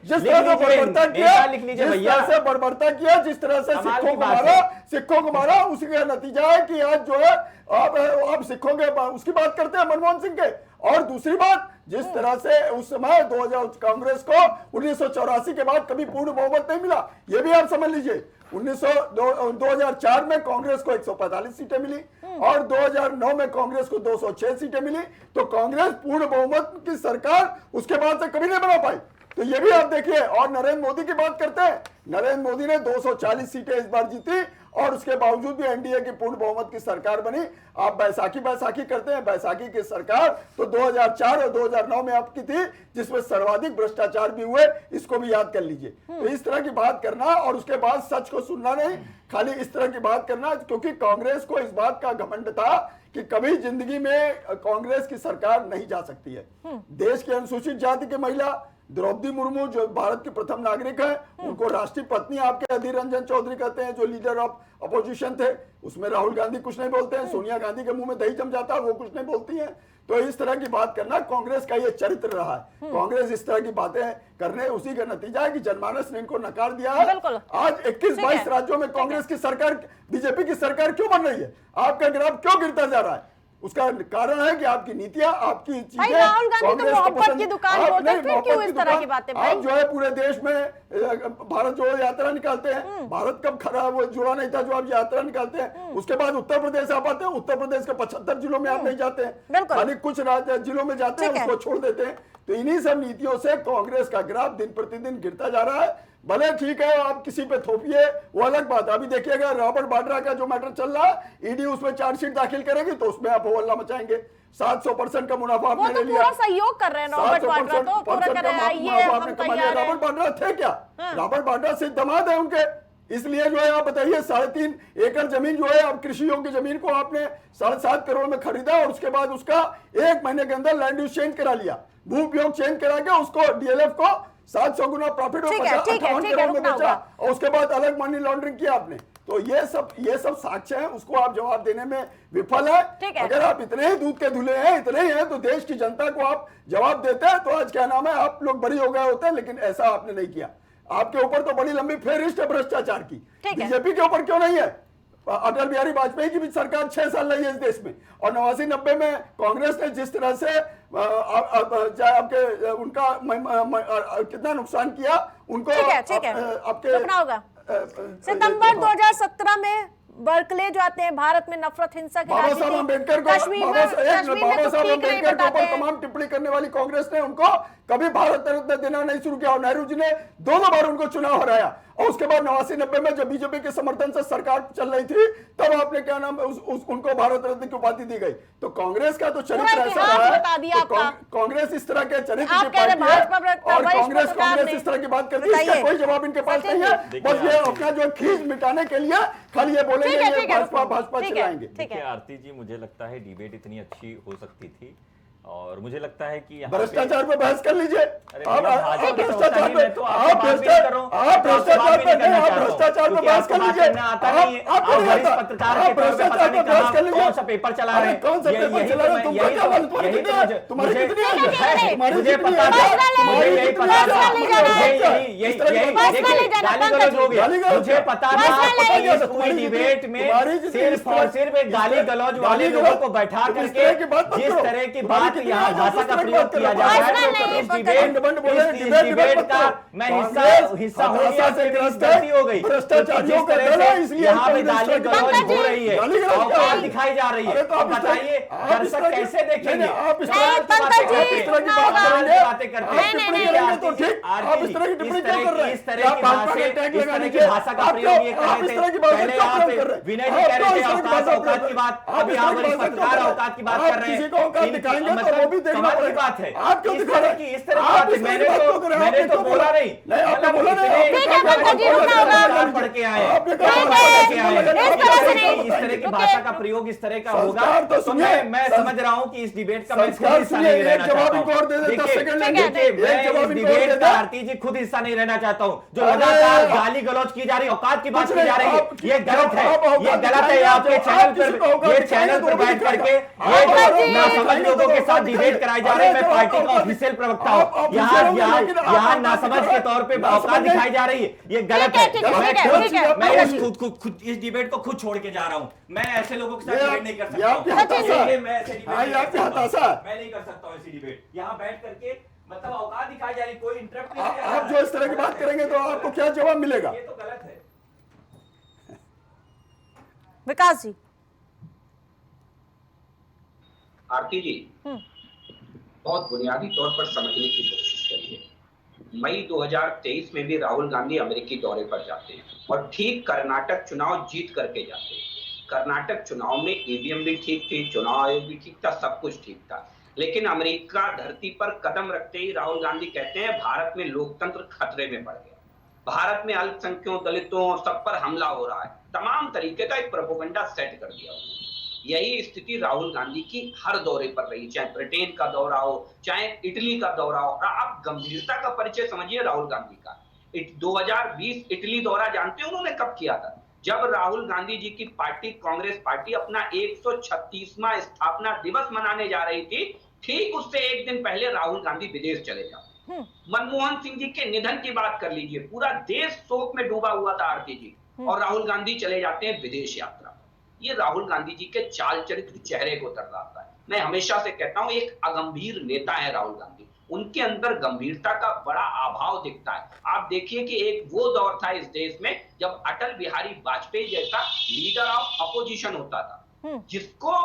जिस तरह से बर्बरता किया, जिस तरह से सिखों को मारा, उसी का नतीजा है कि आज जो है आप सिखों के उसकी बात करते हैं मनमोहन सिंह के। और दूसरी बात जिस तरह से उस समय 2000 कांग्रेस को 1984 के बाद कभी पूर्ण बहुमत नहीं मिला, ये भी आप समझ लीजिए। 2004 में कांग्रेस को 145 सीटें मिली और 2009 में कांग्रेस को 206 सीटें मिली। तो कांग्रेस पूर्ण बहुमत की सरकार उसके बाद से कभी नहीं बना पाई। तो ये भी आप देखिए। और नरेंद्र मोदी की बात करते हैं, नरेंद्र मोदी ने 240 सीटें इस बार जीती और उसके बावजूद भी एनडीए की पूर्ण बहुमत की सरकार बनी। आप बैसाखी करते हैं, बैसाखी की सरकार तो 2004 और 2009 में आपकी थी, जिसमें सर्वाधिक भ्रष्टाचार भी हुए, इसको भी याद कर लीजिए। तो इस तरह की बात करना और उसके बाद सच को सुनना नहीं, खाली इस तरह की बात करना, क्योंकि कांग्रेस को इस बात का घमंड था कि कभी जिंदगी में कांग्रेस की सरकार नहीं जा सकती है। देश की अनुसूचित जाति की महिला द्रौपदी मुर्मू जो भारत की प्रथम नागरिक है, उनको राष्ट्रीय पत्नी आपके अधीर रंजन चौधरी कहते हैं, जो लीडर ऑफ अपोजिशन थे। उसमें राहुल गांधी कुछ नहीं बोलते हैं, सोनिया गांधी के मुंह में दही जम जाता है, वो कुछ नहीं बोलती हैं। तो इस तरह की बात करना कांग्रेस का ये चरित्र रहा है। कांग्रेस इस तरह की बातें करने, उसी का नतीजा है कि जनमानस ने इनको नकार दिया है। आज 21-22 राज्यों में कांग्रेस की सरकार, बीजेपी की सरकार क्यों बन रही है? आपका ग्राफ क्यों गिरता जा रहा है? उसका कारण है कि आपकी नीतियां, आपकी चीजें, राहुल गांधी तो मोहब्बत की दुकान बोलते हैं, फिर क्यों इस तरह की बातें? आप जो है पूरे देश में भारत जोड़ो यात्रा निकालते हैं। भारत कब खरा वो जुड़ा नहीं था जो आप यात्रा निकालते हैं। उसके बाद उत्तर प्रदेश आप आते हैं, उत्तर प्रदेश के 75 जिलों में आप नहीं जाते हैं, खाली कुछ जिलों में जाते हैं, उसको छोड़ देते हैं। तो इन्हीं सब नीतियों से कांग्रेस का ग्राफ दिन प्रतिदिन गिरता जा रहा है। भले ठीक है आप किसी पे थोपिए, वो अलग बात है। अभी देखिएगा रॉबर्ट वाड्रा का जो मैटर चल रहा है, ईडी उसमें चार्जशीट दाखिल करेगी तो उसमें आप हल्ला मचाएंगे। 700% का मुनाफा आपने ले लिया। पूरा सहयोग कर रहे हैं रॉबर्ट वाड्रा, तो पूरा कर रहे हैं। आइए हम तैयार हैं। रॉबर्ट वाड्रा थे क्या? रॉबर्ट वाड्रा से दामाद है उनके, इसलिए जो है आप बताइए 3.5 एकड़ जमीन जो है आप कृषि योग्य जमीन को आपने 7.5 करोड़ में खरीदा और उसके बाद उसका 1 महीने के अंदर लैंड यूज चेंज करा लिया, भू उपयोग चेंज करा के उसको डीएलएफ को 700 गुना प्रॉफिट हो 58 करोड़ में बेचा और उसके बाद अलग मनी लॉन्ड्रिंग किया आपने। तो ये सब साक्ष्य है, उसको आप जवाब देने में विफल है। अगर आप इतने ही दूध के धुले हैं, इतने ही हैं, तो देश की जनता को आप जवाब देते हैं तो आज क्या नाम है आप लोग बरी हो गए होते हैं, लेकिन ऐसा आपने नहीं किया। आपके ऊपर तो बड़ी लंबी फेहरिस्त है भ्रष्टाचार की, बीजेपी के ऊपर क्यों नहीं है? अटल बिहारी वाजपेयी की भी सरकार 6 साल रही है इस देश में, और 89-90 में कांग्रेस ने जिस तरह से आपके उनका कितना नुकसान किया उनको, आपके सितंबर 2017 में बर्कले जो आते हैं भारत में नफरत हिंसा की बाबा साहब अम्बेडकर को, बाबा साहब अम्बेडकर के ऊपर तमाम टिप्पणी करने वाली कांग्रेस ने उनको कभी भारत रत्न देना नहीं शुरू किया और नेहरू जी ने 2 बार उनको चुनाव हराया। और उसके बाद 89-90 में जब बीजेपी के समर्थन से सरकार चल रही थी तब आपने क्या नाम उनको भारत रत्न की उपाधि दी गई। तो कांग्रेस का तो चरित्र ऐसा रहा है, कांग्रेस इस तरह के चरित्र की पार्टी है और कांग्रेस इस तरह की बात करती है, इसका कोई जवाब इनके पास नहीं है। बस ये अपना जो खींच मिटाने के लिए खाली ये बोलेंगे भाजपा चलाएंगे। देखिए आरती जी, मुझे लगता है डिबेट इतनी अच्छी हो सकती थी और मुझे लगता है कि भ्रष्टाचार पे बहस कर लीजिए। आप भ्रष्टाचार पे बहस कर लीजिए। कौन सा पेपर चला रहे हैं? तुम्हारी कितनी मुझे पता था, मुझे यही पता था, मुझे पता था पूरी डिबेट में सिर्फ और सिर्फ एक गाली गलौज वाले लोगों को बैठा करके जिस तरह की बात यहाँ भाषा का प्रयोग किया जा रहा है, इस डिबेट का मैं हिस्सा हो गया, गलती हो गई। जिस तरह से यहाँ पे गाली गलौज हो रही है, औकात दिखाई जा रही है, तो बताइए दर्शक कैसे देखेंगे? बातें करते इस तरह की भाषा का प्रयोग ये कर रहे थे। पहले आप विनय जी कह रहे थे औकात की बात, अभी आप पत्रकार औकात की बात कर रहे हैं। कमाल की बात है, आप क्यों दिखा रहे हैं? इस तरह की बात मैंने तो बोला नहीं, आपने बोला नहीं, पढ़ के आए, इस तरह की भाषा का प्रयोग इस तरह का होगा तो मैं समझ रहा हूँ कि इस डिबेट का मैं खुद हिस्सा नहीं रहना चाहता हूँ। देखिए मैं इस डिबेट का आरती जी खुद हिस्सा नहीं रहना चाहता हूँ। जो लगातार गाली गलौज की जा रही है, औकात की बात की जा रही है, ये गलत है, ये गलत है। आपके चैनल पर बैठ करके ये नासमझ लोगों के साथ डिबेट कराई जा रही है। मैं पार्टी का ऑफिशियल प्रवक्ता हूँ, यहाँ नासमझ के तौर दौर पे औकात दिखाई जा रही है, ये गलत है। मैं खुद इस डिबेट को खुद छोड़ के जा रहा हूँ। मैं ऐसे लोगों के साथ डिबेट नहीं कर सकता हूँ। मैं ऐसे डिबेट मैं नहीं कर सकता हूँ ऐसी डिबेट। यहाँ बैठ करके मतलब औकात दिखाई जा रही, कोई इंटरप्ट नहीं। आप जो इस तरह की बात करेंगे तो आपको क्या जवाब मिलेगा? ये तो गलत है। विकास जी। आरती जी, बहुत बुनियादी तौर पर समझने की कोशिश करिए। मई 2023 में भी राहुल गांधी अमेरिकी दौरे पर जाते हैं और ठीक कर्नाटक चुनाव जीत करके जाते हैं। कर्नाटक चुनाव में ईवीएम भी ठीक थी, चुनाव आयोग भी ठीक था, सब कुछ ठीक था। लेकिन अमेरिका धरती पर कदम रखते ही राहुल गांधी कहते हैं भारत में लोकतंत्र खतरे में पड़ गया, भारत में अल्पसंख्यकों, दलितों, सब पर हमला हो रहा है। तमाम तरीके का एक प्रोपेगेंडा सेट कर दिया उन्होंने। यही स्थिति राहुल गांधी की हर दौरे पर रही, चाहे ब्रिटेन का दौरा हो, चाहे इटली का दौरा हो। आप गंभीरता का परिचय समझिए राहुल गांधी का। 2020 इटली दौरा जानते हैं उन्होंने कब किया था? जब राहुल गांधी जी की पार्टी कांग्रेस पार्टी अपना 136वां स्थापना दिवस मनाने जा रही थी, ठीक उससे एक दिन पहले राहुल गांधी विदेश चले जाते। मनमोहन सिंह जी के निधन की बात कर लीजिए, पूरा देश शोक में डूबा हुआ था आरती जी, और राहुल गांधी चले जाते हैं विदेश यात्रा। ये राहुल गांधी जी के चाल चरित्र चेहरे को दर्शाता है। मैं हमेशा से कहता हूं एक अगंभीर नेता है राहुल गांधी, उनके अंदर गंभीरता का बड़ा अभाव दिखता है। आप देखिए कि एक वो दौर था इस देश में जब अटल बिहारी वाजपेयी जैसा लीडर ऑफ अपोजिशन होता था, जिसको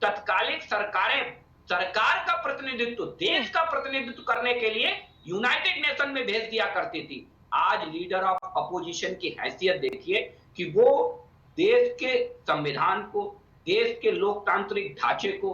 तत्कालिक सरकार का प्रतिनिधित्व, देश का प्रतिनिधित्व करने के लिए यूनाइटेड नेशन में भेज दिया करती थी। आज लीडर ऑफ अपोजिशन की हैसियत देखिए कि वो देश के संविधान को, देश के लोकतांत्रिक ढांचे को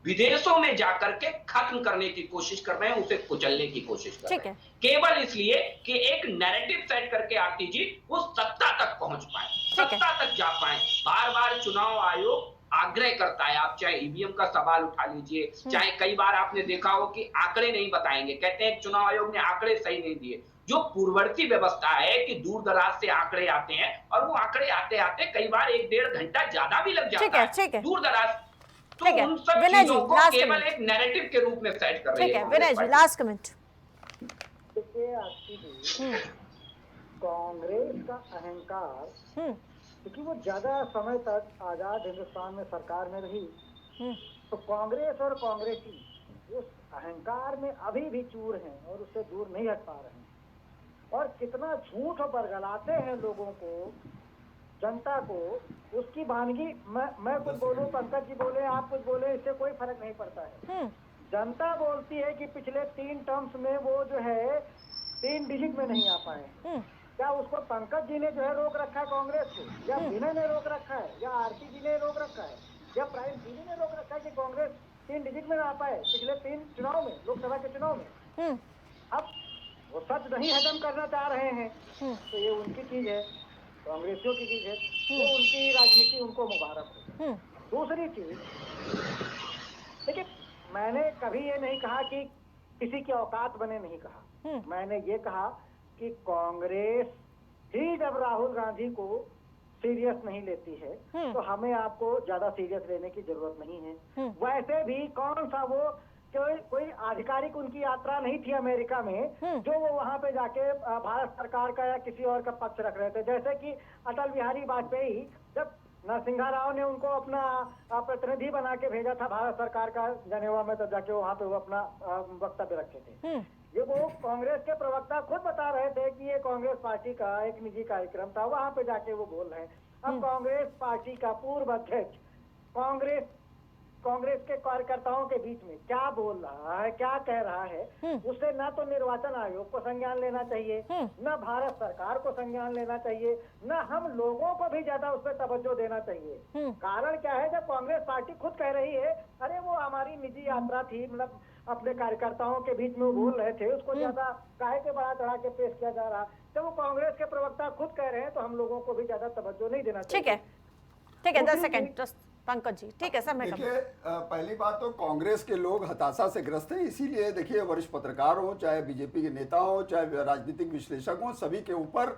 विदेशों में जाकर के खत्म करने की कोशिश कर रहे हैं, उसे कुचलने की कोशिश कर रहे हैं, केवल इसलिए कि एक नैरेटिव सेट करके आरती जी वो सत्ता तक पहुंच पाए, सत्ता तक जा पाए। बार बार चुनाव आयोग आग्रह करता है, आप चाहे ईवीएम का सवाल उठा लीजिए, चाहे कई बार आपने देखा हो कि आंकड़े नहीं बताएंगे, कहते हैं चुनाव आयोग ने आंकड़े सही नहीं दिए। जो पूर्ववर्ती व्यवस्था है कि दूर दराज से आंकड़े आते हैं और वो आंकड़े आते आते कई बार 1-1.5 घंटा ज्यादा भी लग जाता है दूर दराज, तो उन सब चीजों को केवल एक नैरेटिव के रूप में सेट कर रही है। विनय जी, लास्ट कमेंट। देखिए आरती जी, कांग्रेस का अहंकार, क्योंकि वो ज्यादा समय तक आजाद हिंदुस्तान में सरकार में रही, तो कांग्रेस और कांग्रेसी उस अहंकार में अभी भी चूर हैं और उससे दूर नहीं हट पा रहे हैं। और कितना झूठ बरगलाते हैं लोगों को, जनता को, उसकी वानगी। मैं कुछ बोलूं, पंकज जी बोले, आप कुछ बोले, इससे कोई फर्क नहीं पड़ता है। जनता बोलती है कि पिछले 3 टर्म्स में वो जो है 3 डिजिट में नहीं आ पाए। क्या उसको पंकज जी ने जो है रोक रखा है कांग्रेस को, या विनय ने रोक रखा है, या आरती जी ने रोक रखा है, या प्राइम दीदी ने रोक रखा है कि कांग्रेस 3 डिजिट में ना आ पाए पिछले 3 चुनाव में, लोकसभा के चुनाव में? अब वो सच नहीं हजम करना चाह रहे हैं, तो ये उनकी चीज है, कांग्रेसियों की चीज है, वो उनकी राजनीति, उनको मुबारक हो। दूसरी चीज, देखिए मैंने कभी ये नहीं कहा कि किसी की औकात बने, नहीं कहा। मैंने ये कहा कि कांग्रेस ही जब राहुल गांधी को सीरियस नहीं लेती है तो हमें आपको ज्यादा सीरियस लेने की जरूरत नहीं है। वैसे भी कौन सा वो कोई आधिकारिक उनकी यात्रा नहीं थी अमेरिका में जो वो वहां पे जाके भारत सरकार का या किसी और का पक्ष रख रहे थे। जैसे कि अटल बिहारी वाजपेयी, जब नरसिंहा राव ने उनको अपना प्रतिनिधि बना के भेजा था भारत सरकार का जनेवा में, तो जाके वहां पे वो अपना वक्तव्य रखे थे। ये वो कांग्रेस के प्रवक्ता खुद बता रहे थे कि ये कांग्रेस पार्टी का एक निजी कार्यक्रम था, वहां पे जाके वो बोल रहे हैं। अब कांग्रेस पार्टी का पूर्व अध्यक्ष कांग्रेस के कार्यकर्ताओं के बीच में क्या बोल रहा है, क्या कह रहा है, उसे ना तो निर्वाचन आयोग को संज्ञान लेना चाहिए, न भारत सरकार को संज्ञान लेना चाहिए, न हम लोगों को भी ज्यादा उस पर तवज्जो देना चाहिए। कारण क्या है, जब कांग्रेस पार्टी खुद कह रही है अरे वो हमारी निजी यात्रा थी, मतलब अपने कार्यकर्ताओं के बीच में वो बोल रहे थे, उसको ज्यादा काहे के बड़ा चढ़ा के पेश किया जा रहा। जब वो कांग्रेस के प्रवक्ता खुद कह रहे हैं तो हम लोगों को भी ज्यादा तवज्जो नहीं देना चाहिए। ठीक है 10 सेकंड पंकज जी। ठीक है सर, मैं देखिए पहली बात तो कांग्रेस के लोग हताशा से ग्रस्त हैं, इसीलिए देखिए वरिष्ठ पत्रकार हो, चाहे बीजेपी के नेता हो, चाहे राजनीतिक विश्लेषक हो, सभी के ऊपर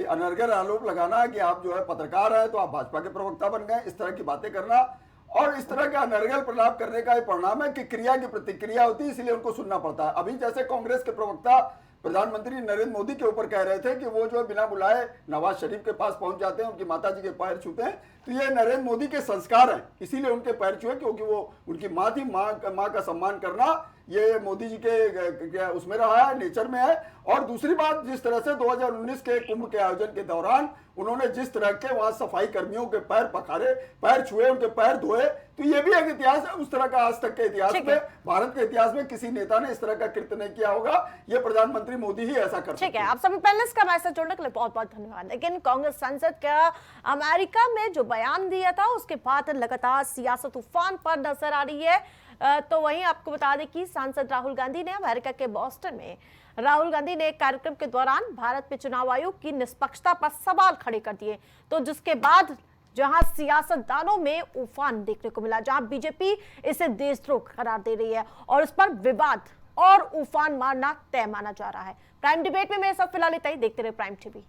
अनर्गल आरोप लगाना कि आप जो है पत्रकार है तो आप भाजपा के प्रवक्ता बन गए, इस तरह की बातें करना और इस तरह का अनर्गल प्रलाप करने का परिणाम है कि क्रिया की प्रतिक्रिया होती है, इसलिए उनको सुनना पड़ता है। अभी जैसे कांग्रेस के प्रवक्ता प्रधानमंत्री नरेंद्र मोदी के ऊपर कह रहे थे कि वो जो है बिना बुलाए नवाज शरीफ के पास पहुंच जाते हैं, उनकी माता जी के पैर छूते हैं। तो ये नरेंद्र मोदी के संस्कार हैं, इसीलिए उनके पैर छुए, क्योंकि वो उनकी माँ थी। माँ का सम्मान करना ये मोदी जी के उसमें रहा है, नेचर में है। और दूसरी बात, जिस तरह से 2019 के कुंभ के आयोजन के दौरान उन्होंने जिस तरह के वहां सफाई कर्मियों के पैर पखारे, पैर छुए, उनके पैर धोए, तो ये भी एक इतिहास है। उस तरह का आज तक के इतिहास में, भारत के इतिहास में किसी नेता ने इस तरह का कृत्य नहीं किया होगा। ये प्रधानमंत्री मोदी ही ऐसा कर सकते हैं। ठीक है, आप सभी पैनलिस्ट का मैसेज जोड़ने के लिए बहुत बहुत धन्यवाद। लेकिन कांग्रेस सांसद का अमेरिका में जो बयान दिया था उसके बाद लगातार सियासत तूफान पर नजर आ रही है। तो वहीं आपको बता दें कि सांसद राहुल गांधी ने अमेरिका के बॉस्टन में राहुल गांधी ने एक कार्यक्रम के दौरान भारत में चुनाव आयोग की निष्पक्षता पर सवाल खड़े कर दिए। तो जिसके बाद जहां सियासतदानों में उफान देखने को मिला, जहां बीजेपी इसे देशद्रोह करार दे रही है और इस पर विवाद और उफान मारना तय माना जा रहा है। प्राइम डिबेट में मेरे साथ फिलहाल इतना ही। देखते रहे प्राइम टीवी।